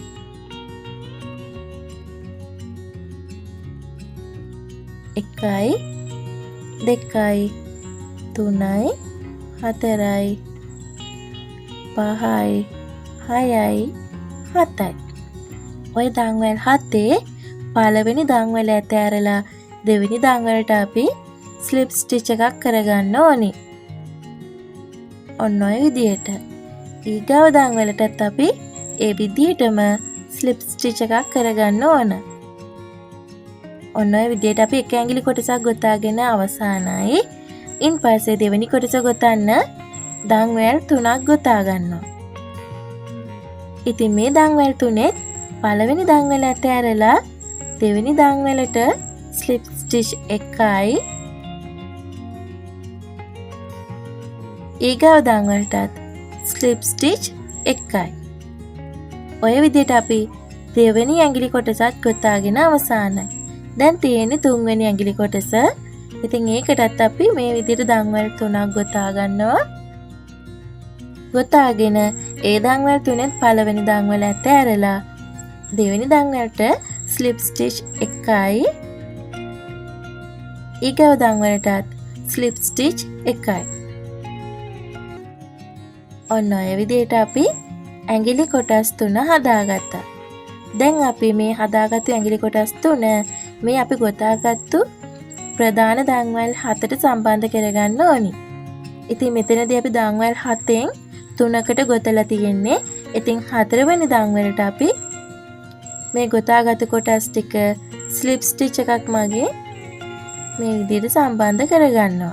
එකයි දෙකයි තුනයි හතරයි පහයි හයයි හතයි. ඔය දංවැල් 7 පළවෙනි දංවැල ඇතෑරලා දෙවෙනි දංවැලට අපි ස්ලිප් ස්ටිච් එකක් කරගන්න ඕනි. ඔන්න ඔය විදිහට. ඊගාව දංවැලටත් අපි ඒ විදිහටම ස්ලිප් ස්ටිච් එකක් කරගන්න ඕන. ඔන්න ඔය විදිහට අපි එක ඇඟිලි කොටසක් ගොතාගෙන අවසానයි. ඉන්පස්සේ දෙවෙනි කොටස ගොතන්න දංවැල් 3ක් ගොතා ගන්නවා. ඉතින් මේ දංවැල් 3 පළවෙනි දංවැල ඇතෑරලා දෙවෙනි දංවැලට ස්ලිප් ස්ටිච් එකයි ඊගාව දංවැලටත් ස්ලිප් ස්ටිච් එකයි. ඔය විදිහට අපි දෙවෙනි ඇඟිලි කොටසත් ගොතාගෙන අවසానයි. දැන් තියෙන්නේ තුන්වෙනි ඇඟිලි කොටස. ඉතින් ඒකටත් අපි මේ විදිහට දංවැල් 3ක් ගොතා ගන්නවා. ගොතාගෙන ඒ දංවැල් 3ෙන් පළවෙනි දංවැල ඇතෑරලා දෙවෙනි දංවැලට ස්ලිප් ස්ටිච් එකයි ඊගව දංවැලටත් ස්ලිප් ස්ටිච් එකයි. ඔන්න ඔය විදිහට අපි ඇඟිලි කොටස් 3 හදාගත්තා. දැන් අපි මේ හදාගත්තු ඇඟිලි කොටස් 3 මේ අපි ගොතාගත්තු ප්‍රධාන දංවැල් 7ට සම්බන්ධ කරගන්න ඕනි. ඉතින් මෙතනදී අපි දංවැල් 7න් 3කට ගොතලා තියෙන්නේ. ඉතින් 4 වෙනි දංවැලට අපි මේ ගොතාගත්තු කොටස් ටික ස්ලිප් ස්ටිච් එකක් මගින් මේ විදිහට සම්බන්ධ කරගන්නවා.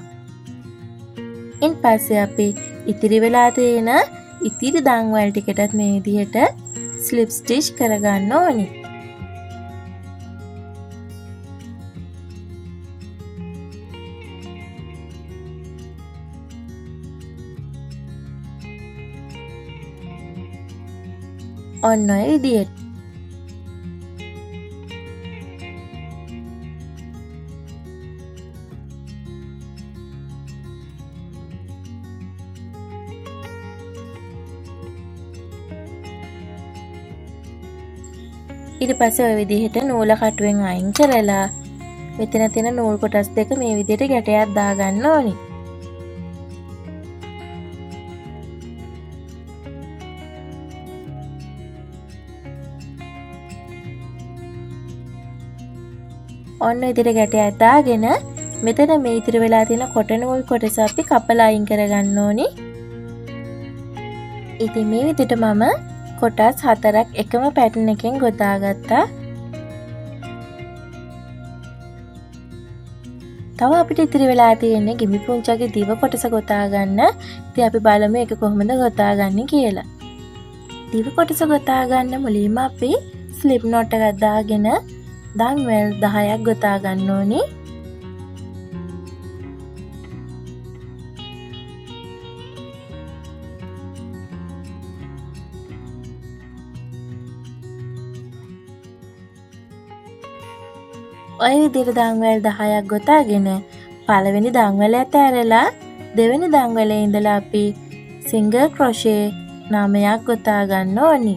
ඉන් පස්සේ අපි ඉතිරි වෙලා තියෙන ඉතිරි දංවැල් ටිකටත් මේ විදිහට ස්ලිප් ස්ටිච් කරගන්න ඕනි. ඔන්න ඔය විදිහට. ඊට පස්සේ ඔය විදිහට නූල කටුවෙන් අයින් කරලා මෙතන තියෙන නූල් කොටස් දෙක මේ විදිහට ගැටයක් දාගන්න ඕනි. ඔන්න විදිහට ගැටයක් දාගෙන මෙතන මේ ඉතිරි වෙලා තියෙන කොට නූල් කොටස අපි කපලා අයින් කරගන්න ඕනි. ඉතින් මේ විදිහට මම කොටස් 4ක් එකම පැටර්න් එකෙන් ගොතාගත්තා. තව අපිට ඉතිරි වෙලා තියෙන්නේ ගෙම්බි පුංචාගේ දිව කොටස ගොතා ගන්න. ඉතින් අපි බලමු ඒක කොහොමද ගොතාගන්නේ කියලා. දිව කොටස ගොතා ගන්න මුලින්ම අපි ස්ලිප් knot එකක් දාගෙන දංවැල් 10ක් ගොතා ගන්න ඕනි. ඔය විදිහට දංවැල් 10ක් ගොතාගෙන පළවෙනි දංවැල ඇතැරලා දෙවෙනි දංවැලේ ඉඳලා අපි සිංගල් ක්‍රොෂේ 9ක් ගොතා ගන්න ඕනි.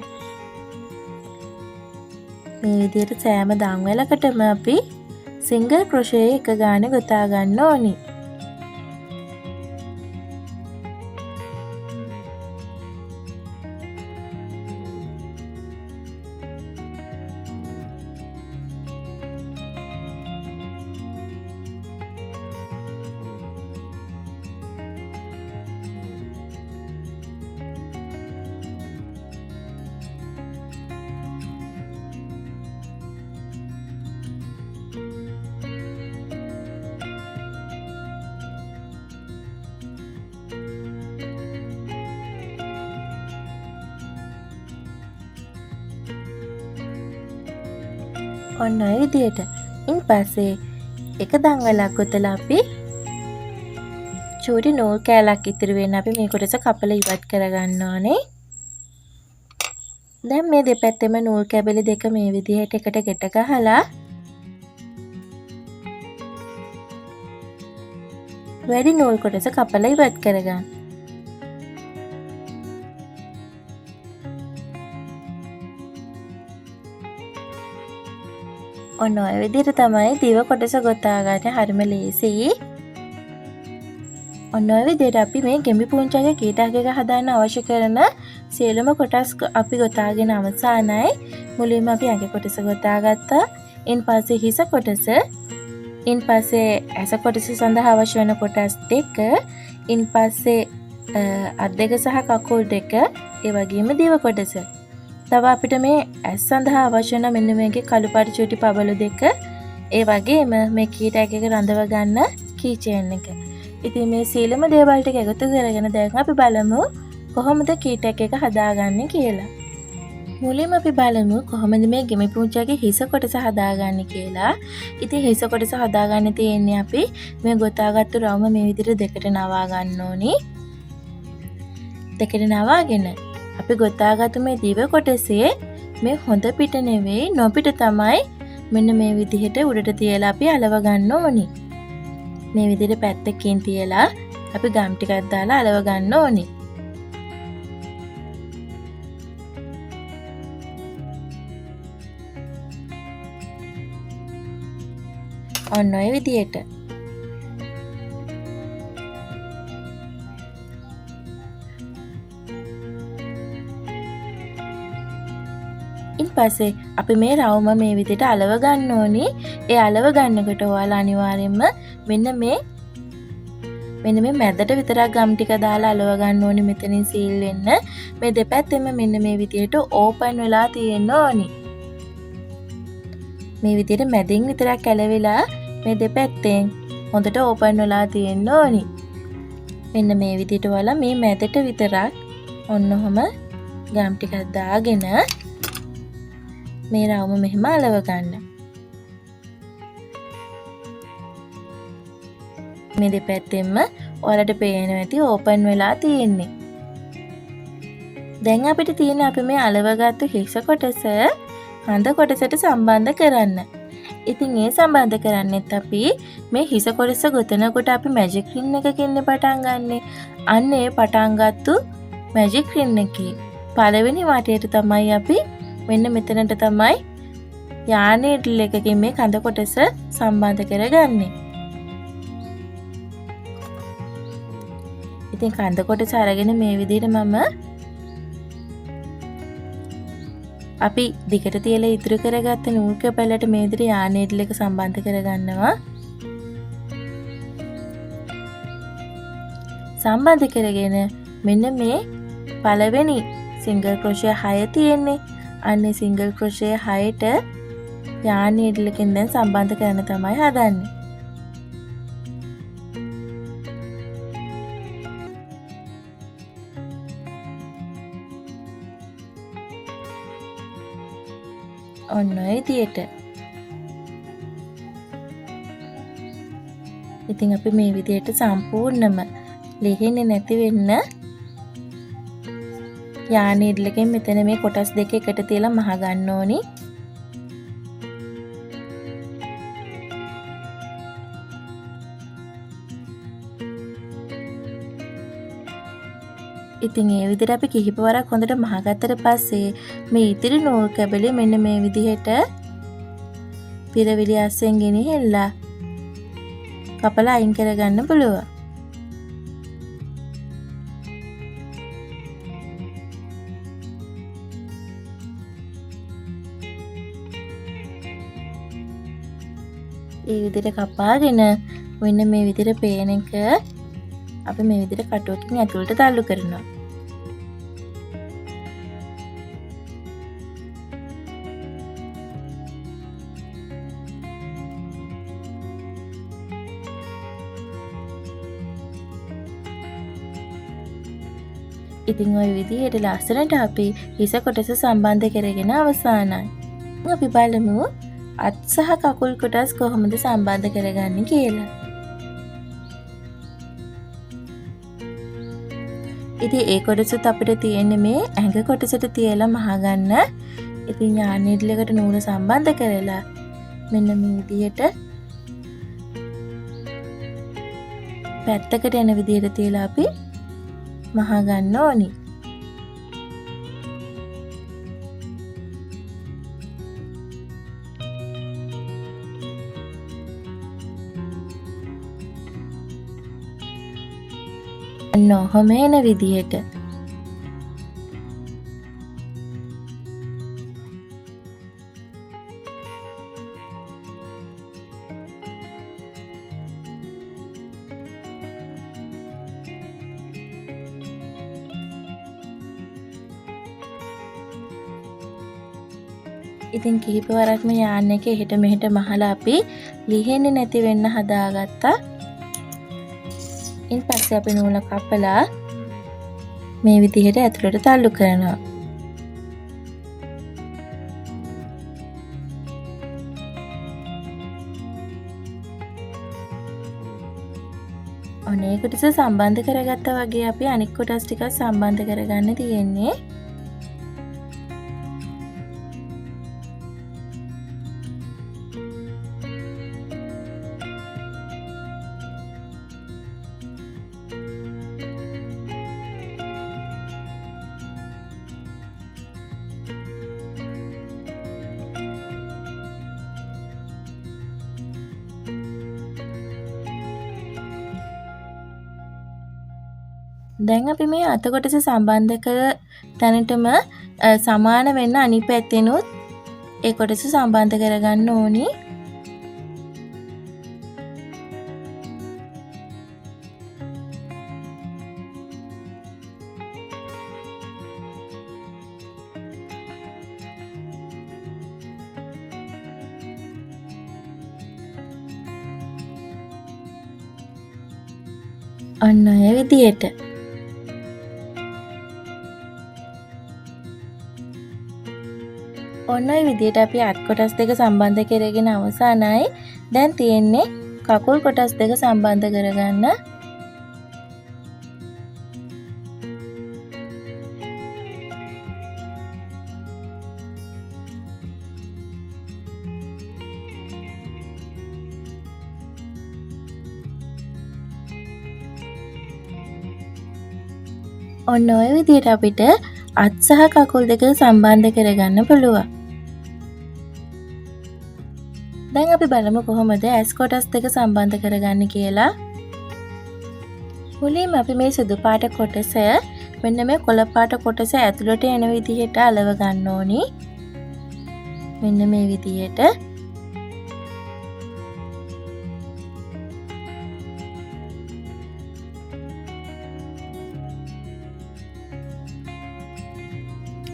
මේ විදිහට සෑම දංවැලකටම අපි සිංගල් ක්‍රොෂේ එක ගානේ ගොතා ගන්න ඕනි. ඔන්න ඔය විදිහට. ඉන් පස්සේ එක දංවැලක් ගොතලා අපි චූටි නූල් කෑල්ලක් ඉතිරි වෙන අපි මේ කොටස කපලා ඉවත් කරගන්න ඕනේ. දැන් මේ දෙපැත්තෙම නූල් කැබලි දෙක මේ විදිහට එකට ගැට ගහලා වැඩි නූල් කොටස කපලා ඉවත් කරගන්න. ඔන්න ඔය විදිහට තමයි දිව කොටස ගොතා ගන්න හරිම ලේසියි. ඔන්න ඔය විදිහට අපි මේ ගෙම්බි පුංචාගේ කීටක් එක හදාන්න අවශ්‍ය කරන සියලුම කොටස් අපි ගොතාගෙන අවසానයි. මුලින්ම අපි ඇඟ කොටස ගොතාගත්තා. ඉන් පස්සේ හිස කොටස, ඉන් පස්සේ ඇස කොටස සඳහා අවශ්‍ය වෙන කොටස් දෙක, ඉන් පස්සේ අත් දෙක සහ කකුල් දෙක, ඒ වගේම දිව කොටස. තව අපිට මේ ඇස් සඳහා අවශ්‍ය වෙන මෙන්න මේකේ කළු පාට චූටි පබළු දෙක, ඒ වගේම මේ කීටක් එක රඳව ගන්න කී චේන් එක. ඉතින් මේ සීලම දේවල් ටික එකතු කරගෙන දැන් අපි බලමු කොහොමද කීටක් එක හදාගන්නේ කියලා. මුලින්ම අපි බලමු කොහොමද මේ ගෙම්බි පුංචාගේ හිස කොටස හදාගන්නේ කියලා. ඉතින් හිස කොටස හදාගන්න තියෙන්නේ අපි මේ ගොතාගත්තු රවුම මේ විදිහට දෙකට නවා ගන්න ඕනි. දෙකට නවාගෙන අපි ගොතාගත්තු මේ දිව කොටසේ මේ හොඳ පිට නෙවෙයි නොපිට තමයි මෙන්න මේ විදිහට උඩට තියලා අපි අලව ගන්න ඕනි. මේ විදිහට පැත්තකින් තියලා අපි ගම් ටිකක් දාලා අලව ගන්න ඕනි. ඔන්න ඔය විදිහට. ඉන් පස්සේ අපි මේ රවුම මේ විදිහට අලව ගන්න ඕනි. ඒ අලව ගන්නකොට ඔයාලා අනිවාර්යයෙන්ම මෙන්න මේ මැදට විතරක් ගම් ටික දාලා අලව ගන්න ඕනි. මෙතනින් සීල් වෙන්න. මේ දෙපැත්තෙම මෙන්න මේ විදිහට ඕපන් වෙලා තියෙන්න ඕනි. මේ විදිහට මැදින් විතරක් ඇලවිලා මේ දෙපැත්තෙන් හොඳට ඕපන් වෙලා තියෙන්න ඕනි. මෙන්න මේ විදිහට වලා මේ මැදට විතරක් ඔන්න ඔහම ගම් ටිකක් දාගෙන මේ රවුම මෙහෙම අලව ගන්න. මේ දෙපැත්තෙන්ම ඔයාලට පේනවා ඇති ඕපන් වෙලා තියෙන්නේ. දැන් අපිට තියෙන අපි මේ අලවගත්තු හිස කොටස හඳ කොටසට සම්බන්ධ කරන්න. ඉතින් ඒ සම්බන්ධ කරන්නෙත් අපි මේ හිස කොටස ගොතනකොට අපි මැජික් රින් එකකින් පටන් ගන්නෙ. අන්න ඒ පටන් ගත්තු මැජික් රින් එකේ පළවෙනි වටේට තමයි අපි මෙන්න මෙතනට තමයි යාන් නීඩල් එකකින් මේ කඳ කොටස සම්බන්ධ කරගන්නේ. ඉතින් කඳ කොටස අරගෙන මේ විදිහට මම අපි දිගට තියලා ඉතුරු කරගත්ත නූල් කැපැල්ලට මේ විදිහට යාන් නීඩල් එක සම්බන්ධ කරගන්නවා. සම්බන්ධ කරගෙන මෙන්න මේ පළවෙනි සිංගල් ක්‍රොෂේ 6 තියෙන්නේ. අන්නේ සිංගල් ක්‍රොෂේ 6ට යාන් නීඩල් එකෙන් දැන් සම්බන්ධ කරන්න තමයි හදන්නේ. ඔන්න ඔය විදියට. ඉතින් අපි මේ විදියට සම්පූර්ණම ලිහින්නේ නැති වෙන්න යාන් නීඩල් එකෙන් මෙතන මේ කොටස් දෙක එකට තියලා මහ ගන්න ඕනි. ඉතින් ඒ විදිහට අපි කිහිප වරක් හොඳට මහගත්තට පස්සේ මේ ඉතිරි නූල් කැබලි මෙන්න මේ විදිහට පිරවිලි අස්සෙන් ගෙනහිල්ලා කපලා අයින් කරගන්න පුළුවන්. ඒ විදිහට කපාගෙන මෙන්න මේ විදිහට පේන එක අපි මේ විදිහට කටුවකින් ඇතුළට තල්ලු කරනවා. ඉතින් ওই විදිහට ලස්සනට අපි හිස කොටස සම්බන්ධ කරගෙන අවසానයි. අපි බලමු අත් සහ කකුල් කොටස් කොහොමද සම්බන්ධ කරගන්නේ කියලා. ඉතින් ඒ කොටසත් අපිට තියෙන්නේ මේ ඇඟ කොටසට තියලා මහගන්න. ඉතින් යාන් නීඩල් එකට නූල සම්බන්ධ කරලා මෙන්න මේ විදිහට පැත්තකට යන විදිහට තියලා අපි මහගන්න ඕනි. නොහොම එන විදිහට. ඉතින් කිහිප වරක්ම යාන් එක එහෙට මෙහෙට මහලා අපි ලිහෙන්නේ නැති වෙන්න හදාගත්තා. ඉන් පස්සේ අපි නූල කපලා මේ විදිහට ඇතුළට තල්ලු කරනවා. අනේ කොටස සම්බන්ධ කරගත්තා වගේ අපි අනිත් කොටස් ටික සම්බන්ධ කරගන්න තියෙන්නේ. දැන් අපි මේ අත කොටස සම්බන්ධ කර තැනටම සමාන වෙන්න අනිත් පැත්තෙනුත් ඒ කොටස සම්බන්ධ කරගන්න ඕනි. ඔන්න ඔය විදියට. ඔන්න ඔය විදියට අපි අත් කොටස් දෙක සම්බන්ධ කරගෙන අවසానයි. දැන් තියෙන්නේ කකුල් කොටස් දෙක සම්බන්ධ කරගන්න. ඔන්න ඔය විදියට අපිට අත් සහ කකුල් දෙක සම්බන්ධ කරගන්න පුළුවන්. දැන් අපි බලමු කොහොමද ඇස් කොටස් දෙක සම්බන්ධ කරගන්නේ කියලා. මුලින්ම අපි මේ සුදු පාට කොටස මෙන්න මේ කොළ පාට කොටස ඇතුළට එන විදිහට අලව ගන්න ඕනි. මෙන්න මේ විදිහට.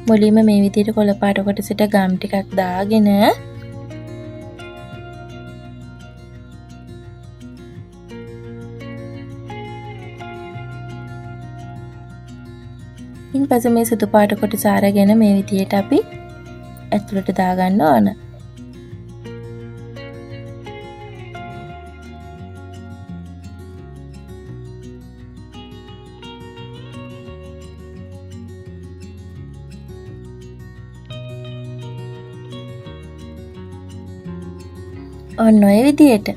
මුලින්ම මේ විදිහට කොළ පාට කොටසට ගම් ටිකක් දාගෙන ඉන්පස්සේ මේ සුදු පාට කොටස අරගෙන මේ විදිහට අපි ඇතුළට දාගන්න ඕන. ඔන්න ඔය විදිහට.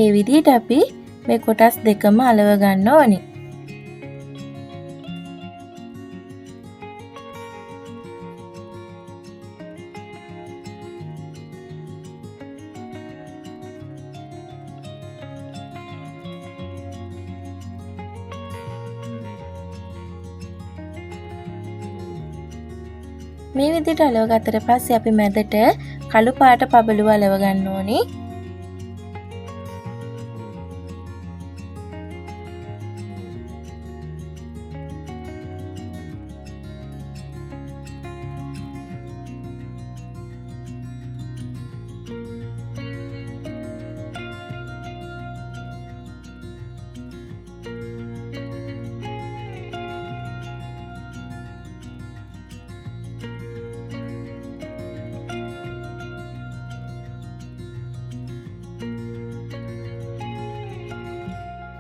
ඒ විදිහට අපි මේ කොටස් දෙකම අලව ගන්න ඕනේ. මේ විදිහට අලව ගත්තට පස්සේ අපි මැදට කළු පාට පබළුව අලව ගන්න ඕනේ.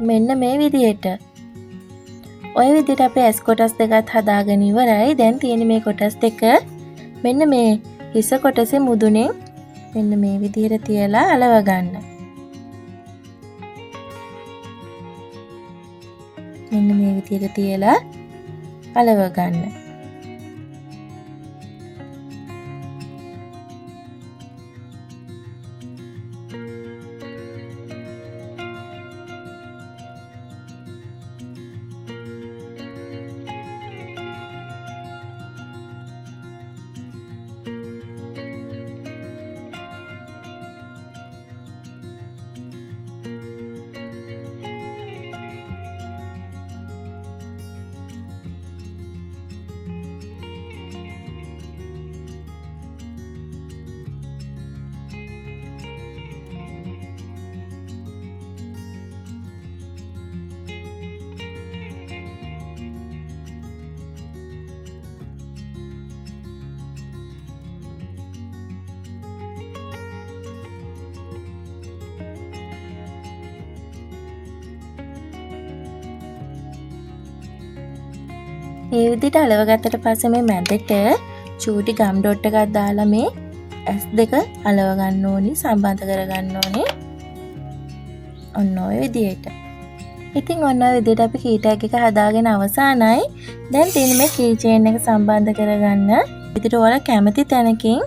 මෙන්න මේ විදිහට. ඔය විදිහට අපි ඇස් කොටස් දෙකත් හදාගෙන ඉවරයි. දැන් තියෙන මේ කොටස් දෙක මෙන්න මේ හිස කොටසේ මුදුනේ මෙන්න මේ විදිහට තියලා අලව ගන්න. මෙන්න මේ විදිහට තියලා අලව ගන්න. මේ විදිහට අලව ගත්තට පස්සේ මේ මැදට චූටි ගම් ඩොට් එකක් දාලා මේ ඇස් දෙක අලව ගන්න ඕනි, සම්බන්ධ කරගන්න ඕනේ. ඔන්න ඔය විදිහට. ඉතින් ඔන්න ඔය විදිහට අපි කී ටැග් එක හදාගෙන අවසానයි. දැන් තියෙන මේ කී චේන් එක සම්බන්ධ කරගන්න. විදිහට ඔයාලා කැමති තැනකින්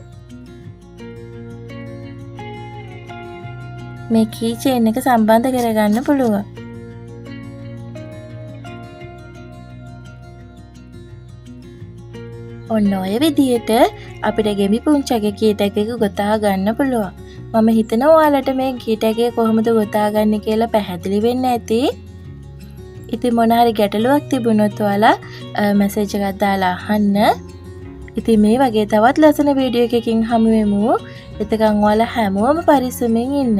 මේ කී චේන් එක සම්බන්ධ කරගන්න පුළුවන්. ඔන්න ඔය විදිහට අපිට ගෙඹි පුංචගේ කී ටැග් එක ගොතා ගන්න පුළුවන්. මම හිතනවා ඔයාලට මේ කී ටැග් එක කොහොමද ගොතාගන්නේ කියලා පැහැදිලි වෙන්න ඇති. ඉතින් මොන හරි ගැටලුවක් තිබුණොත් ඔයාලා මැසේජ් එකක් දාලා අහන්න. ඉතින් මේ වගේ තවත් ලස්සන වීඩියෝ එකකින් හමු වෙමු. එතකන් ඔයාලා හැමෝම පරිස්සමෙන් ඉන්න.